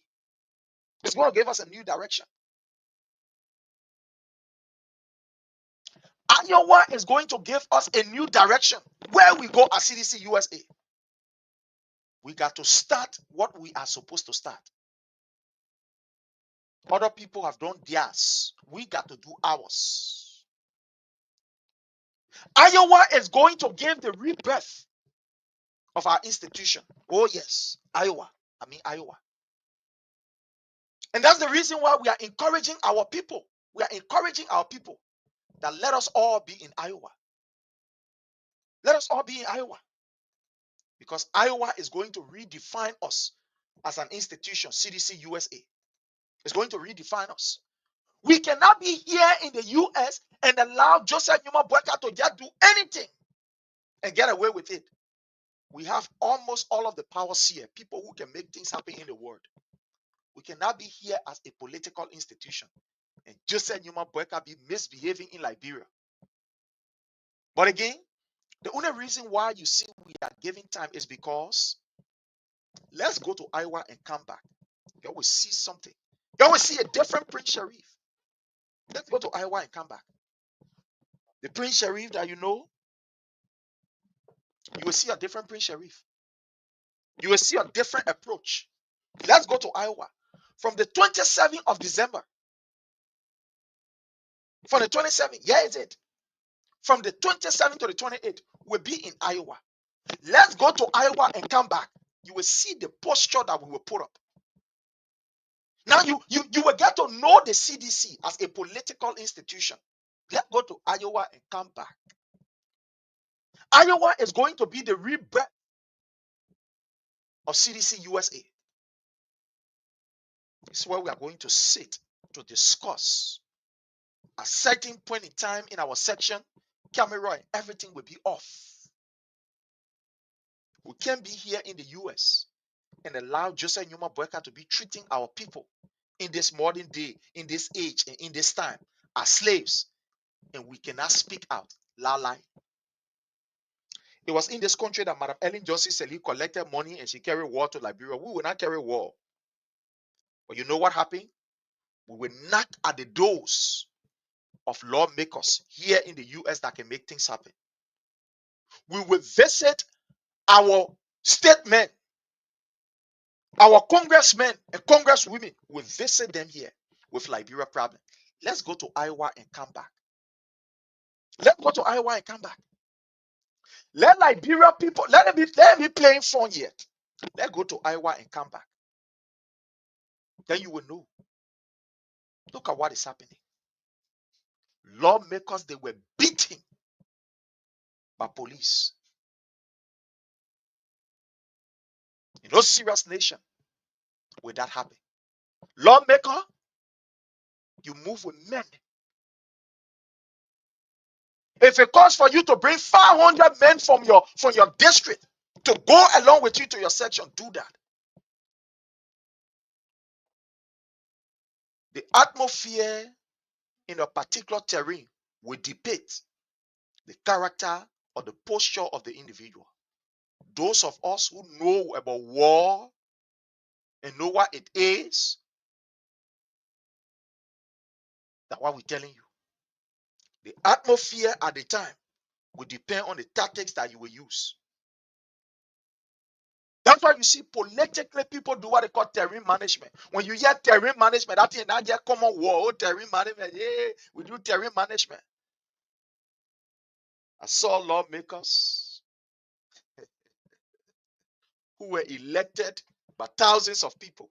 It's going to give us a new direction. Iowa is going to give us a new direction where we go as CDC USA. We got to start what we are supposed to start. Other people have done theirs. We got to do ours. Iowa is going to give the rebirth of our institution. Oh yes, Iowa. Iowa. And that's the reason why we are encouraging our people. We are encouraging our people that let us all be in Iowa. Let us all be in Iowa. Because Iowa is going to redefine us as an institution, CDC USA. It's going to redefine us. We cannot be here in the US and allow Joseph Newman Boyka to just do anything and get away with it. We have almost all of the powers here, people who can make things happen in the world. We cannot be here as a political institution and Joseph Newman Boyka be misbehaving in Liberia. But again, the only reason why you see we are giving time is because let's go to Iowa and come back. You will see something. You will see a different Prince Sharif. Let's go to Iowa and come back. The Prince Sharif that you know, you will see a different Prince Sharif. You will see a different approach. Let's go to Iowa. From the 27th of December. From the 27th, here is it. From the 27th to the 28th, we'll be in Iowa. Let's go to Iowa and come back. You will see the posture that we will put up. Now you will get to know the CDC as a political institution. Let's go to Iowa and come back. Iowa is going to be the rebirth of CDC USA. It's where we are going to sit to discuss. At a certain point in time in our section, camera and everything will be off. We can't be here in the US and allow Joseph Newman Boyka to be treating our people in this modern day, in this age, and in this time as slaves, and we cannot speak out. Lie. It was in this country that Madam Ellen Johnson said he collected money and she carried war to Liberia. We will not carry war. But you know what happened? We will knock at the doors of lawmakers here in the US that can make things happen. We will visit our statemen, our congressmen and congresswomen. We visit them here with Liberia problem. Let's go to Iowa and come back. Let's go to Iowa and come back. Let Liberia people, let them be playing fun yet. Let's go to Iowa and come back. Then you will know. Look at what is happening. Lawmakers, they were beaten by police. In no serious nation will that happen. Lawmaker, you move with men. If it calls for you to bring 500 men from your district to go along with you to your section, do that. The atmosphere in a particular terrain will depict the character or the posture of the individual. Those of us who know about war and know what it is, that's what we're telling you. The atmosphere at the time will depend on the tactics that you will use. That's why you see politically people do what they call terrain management. When you hear terrain management, that is not just common war. Oh, terrain management, yeah, we do terrain management. I saw lawmakers who were elected by thousands of people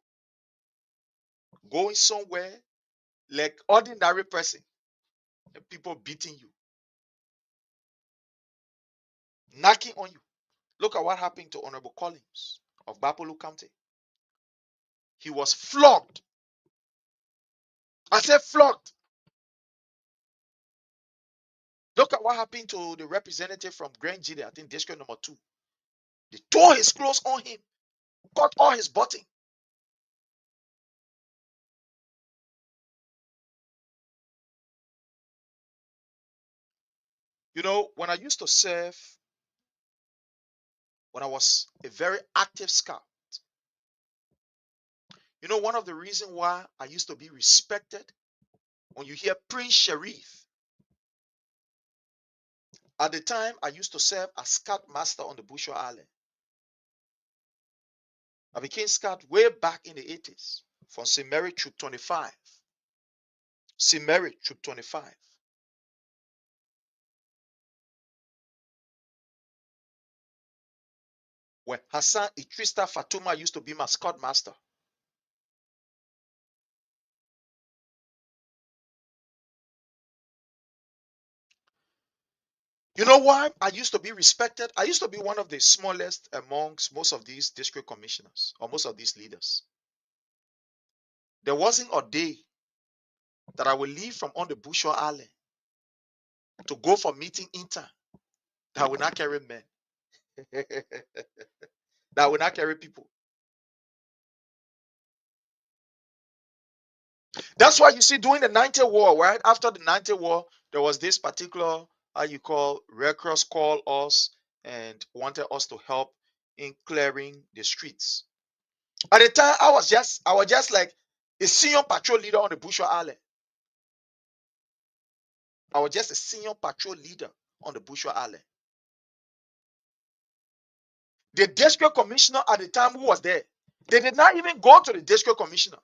going somewhere like ordinary person and people beating you, knocking on you. Look at what happened to Honorable Collins of Bapolu County. He was flogged. I said flogged. Look at what happened to the representative from Grand Gide, I think district number 2. They tore his clothes on him, cut all his button. You know, when I used to serve, when I was a very active scout, you know, one of the reasons why I used to be respected, when you hear Prince Sheriff, at the time I used to serve as scout master on the Bushwa Island. I became scout way back in the 80s from St. Mary Troop 25. St. Mary Troop 25. When Hassan Itrista Fatuma used to be my scout master. You know why I used to be respected? I used to be one of the smallest amongst most of these district commissioners or most of these leaders. There wasn't a day that I will leave from on the Bushwa Island to go for meeting in town that I will not carry men, that I will not carry people. That's why you see during the 90 war, right? After the 90 war, there was this particular, how you call, Red Cross called us and wanted us to help in clearing the streets. At the time, I was just like a senior patrol leader on the Bushwa Island. I was just a senior patrol leader on the Bushwa Island. The district commissioner at the time who was there, they did not even go to the district commissioner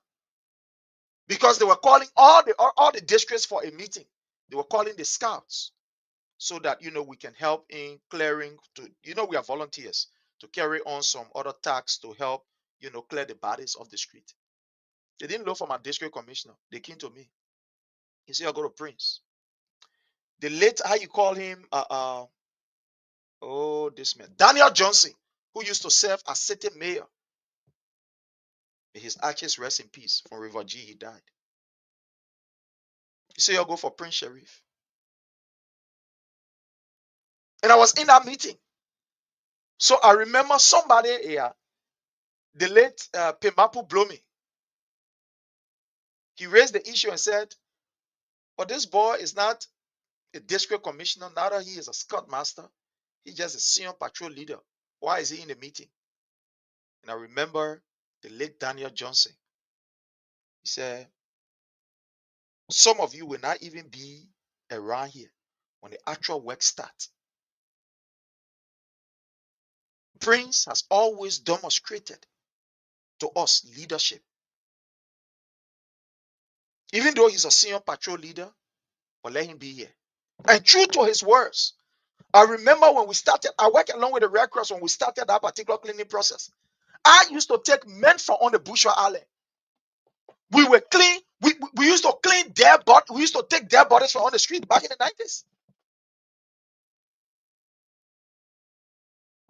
because they were calling all the districts for a meeting. They were calling the scouts so that, you know, we can help in clearing, to, you know, we are volunteers to carry on some other tasks to help, you know, clear the bodies of the street. They didn't look for my district commissioner. They came to me. He said, I go to Prince. The late, how you call him, this man, Daniel Johnson, who used to serve as city mayor. May his ashes rest in peace. From River G, he died. He said, I'll go for Prince Sheriff. And I was in that meeting. So I remember somebody here, the late Pemapu Blomi. He raised the issue and said, but this boy is not a district commissioner, neither he is a scout master. He's just a senior patrol leader. Why is he in the meeting? And I remember the late Daniel Johnson He said, some of you will not even be around here when the actual work starts. Prince has always demonstrated to us leadership. Even though he's a senior patrol leader, but let him be here. And true to his words, I remember when we started, I worked along with the Red Cross when we started that particular cleaning process. I used to take men from on the Bushwa Island. We were clean. We used to clean their body. We used to take their bodies from on the street back in the 90s.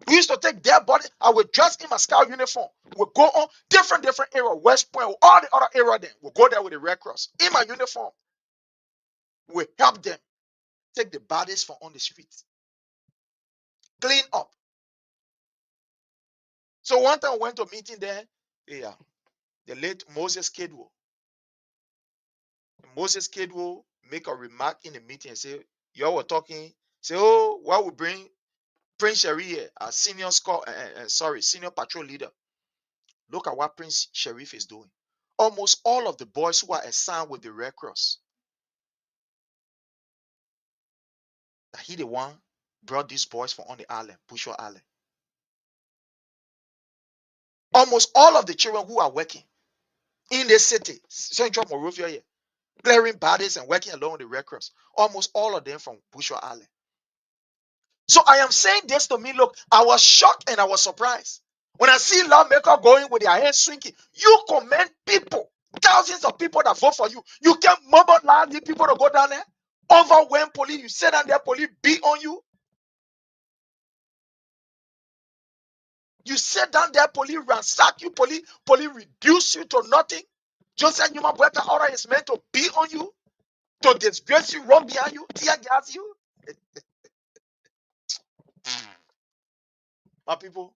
We used to take their body. I would dress in my scout uniform. We'll go on different area, West Point, all the other area. Then we'll go there with the Red Cross in my uniform. We help them take the bodies from on the streets, clean up. So one time I went to a meeting there. Yeah, the late Moses Kidwo. Moses Kidwo make a remark in the meeting and say, y'all were talking. Say, oh, why we bring Prince Sherry here, a senior patrol leader. Look at what Prince Sheriff is doing. Almost all of the boys who are assigned with the Red Cross, that he the one brought these boys from on the island, Bushwa Island. Almost all of the children who are working in the city, Central Monrovia here, clearing bodies and working along with the Red Cross, almost all of them from Bushwa Island. So I am saying this to me, look, I was shocked and I was surprised. When I see lawmakers going with their hands swinging, you commend people, thousands of people that vote for you. You can't mobilize the people to go down there, overwhelm police. You sit down there, police beat on you. You sit down there, police ransack you, police reduce you to nothing. Joseph Newman Boyka order is meant to beat on you, to disgrace you, run behind you, tear gas you. My people,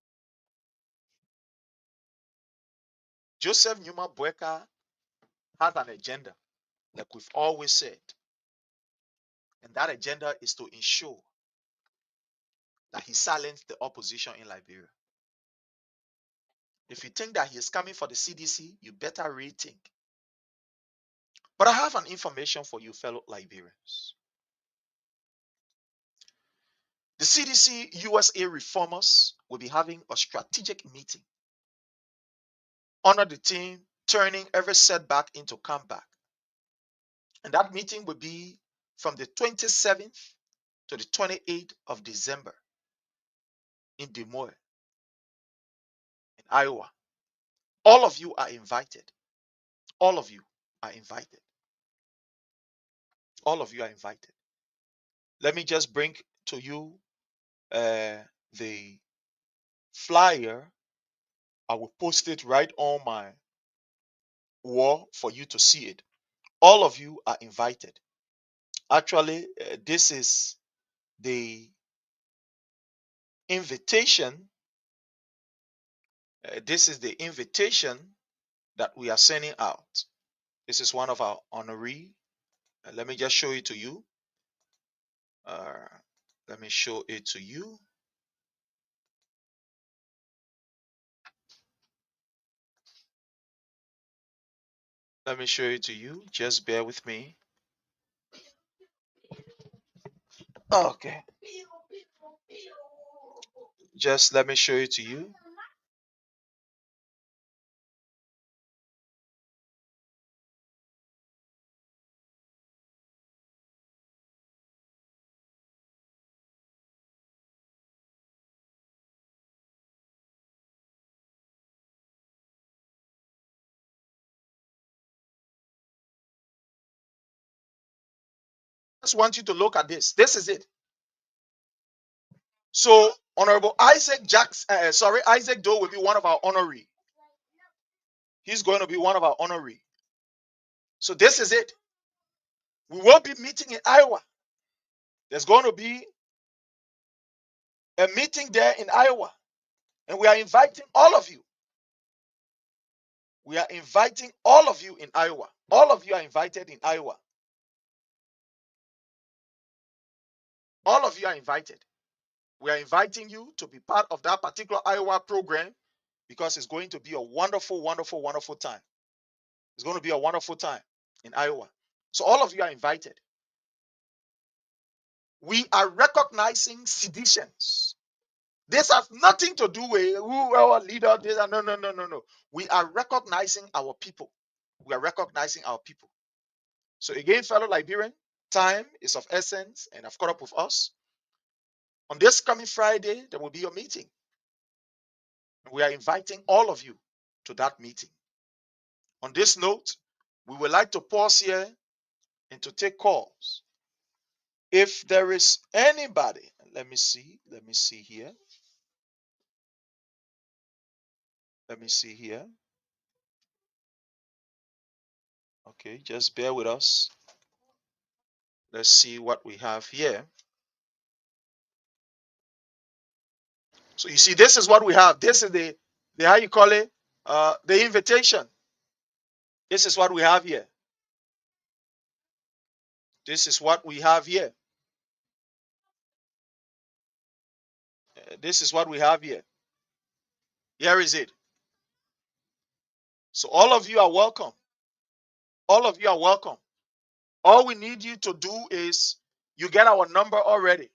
Joseph Newman Boyka has an agenda, like we've always said. And that agenda is to ensure that he silenced the opposition in Liberia. If you think that he is coming for the CDC, you better rethink. But I have an information for you, fellow Liberians. The CDC USA reformers will be having a strategic meeting under the theme turning every setback into comeback. And that meeting will be from the 27th to the 28th of December in Des Moines, in Iowa. All of you are invited. All of you are invited. All of you are invited. Let me just bring to you the flyer. I will post it right on my wall for you to see it. All of you are invited. Actually, this is the invitation. This is the invitation that we are sending out. This is one of our honoree. Let me just show it to you. Let me show it to you. Let me show it to you. Just bear with me. Okay. Just let me show it to you. I just want you to look at this. This is it. So, Honorable Isaac Isaac Doe will be one of our honoree. He's going to be one of our honoree. So this is it. We will be meeting in Iowa. There's going to be a meeting there in Iowa. And we are inviting all of you. We are inviting all of you in Iowa. All of you are invited in Iowa. All of you are invited. We are inviting you to be part of that particular Iowa program because it's going to be a wonderful, wonderful, wonderful time. It's going to be a wonderful time in Iowa. So all of you are invited. We are recognizing seditions. This has nothing to do with who our leader is. No, no, no, no, no. We are recognizing our people. We are recognizing our people. So again, fellow Liberian, time is of essence and have caught up with us. On this coming Friday, there will be a meeting. We are inviting all of you to that meeting. On this note, we would like to pause here and to take calls. If there is anybody, let me see here. Let me see here. Okay, just bear with us. Let's see what we have here. So you see, this is what we have. This is the how you call it, the invitation. This is what we have here. This is what we have here. This is what we have here. Here is it. So all of you are welcome. All of you are welcome. All we need you to do is you get our number already.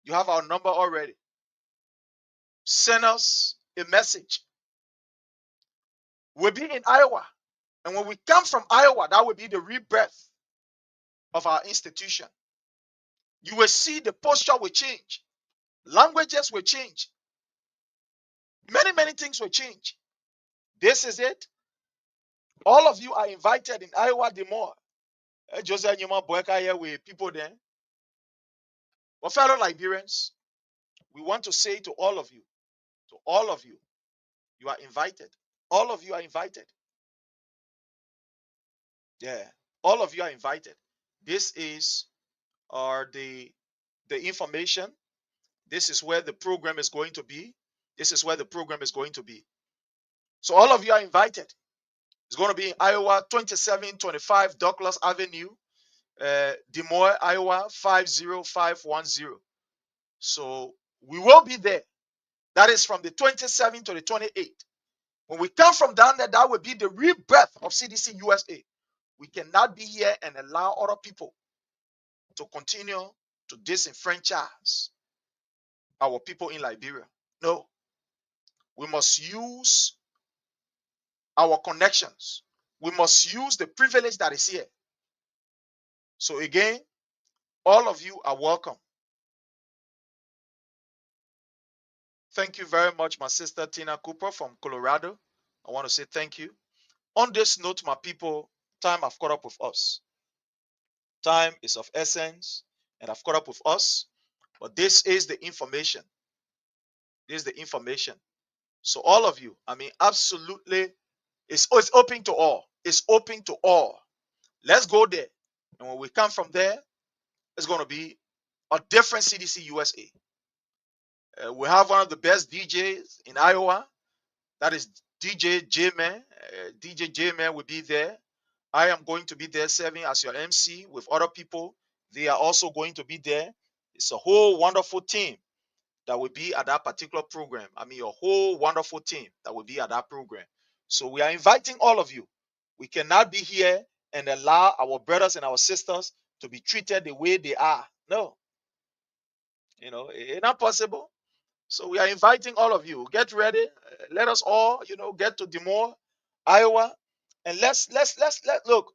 You have our number already. Send us a message. We'll be in Iowa. And when we come from Iowa, that will be the rebirth of our institution. You will see the posture will change. Languages will change. Many, many things will change. This is it. All of you are invited in Iowa the more. Joseph Nyuma Boyka here with people there. But fellow Liberians, we want to say to all of you, you are invited. All of you are invited. Yeah, all of you are invited. This is the information. This is where the program is going to be. This is where the program is going to be. So all of you are invited. It's going to be in Iowa, 2725 Douglas Avenue, Des Moines, Iowa, 50510. So we will be there. That is from the 27th to the 28th. When we come from down there, that will be the rebirth of CDC USA. We cannot be here and allow other people to continue to disenfranchise our people in Liberia. No, we must use our connections. We must use the privilege that is here. So again, all of you are welcome. Thank you very much, my sister Tina Cooper from Colorado. I want to say thank you. On this note, my people, time have caught up with us. Time is of essence and have caught up with us. But this is the information. This is the information. So all of you, I mean, absolutely, it's open to all. It's open to all. Let's go there. And when we come from there, it's going to be a different CDC USA. We have one of the best DJs in Iowa. That is DJ J-Man. DJ J-Man will be there. I am going to be there serving as your MC with other people. They are also going to be there. It's a whole wonderful team that will be at that particular program. I mean, a whole wonderful team that will be at that program. So we are inviting all of you. We cannot be here and allow our brothers and our sisters to be treated the way they are. No, it's not possible. So we are inviting all of you. Get ready. Let us all, get to Des Moines, Iowa, and let's look.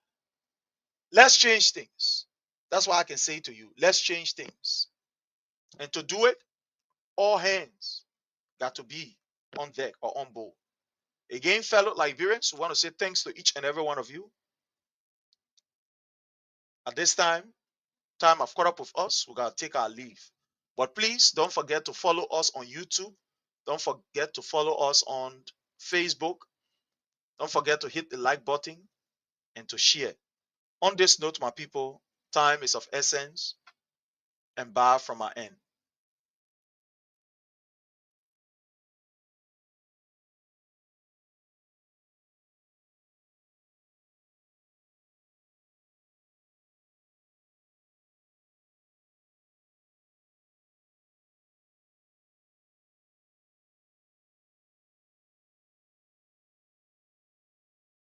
Let's change things. That's what I can say to you. Let's change things. And to do it, all hands got to be on deck or on board. Again, fellow Liberians, we want to say thanks to each and every one of you. At this time have caught up with us. We got to take our leave. But please don't forget to follow us on YouTube. Don't forget to follow us on Facebook. Don't forget to hit the like button and to share. On this note, my people, time is of essence and bye from our end.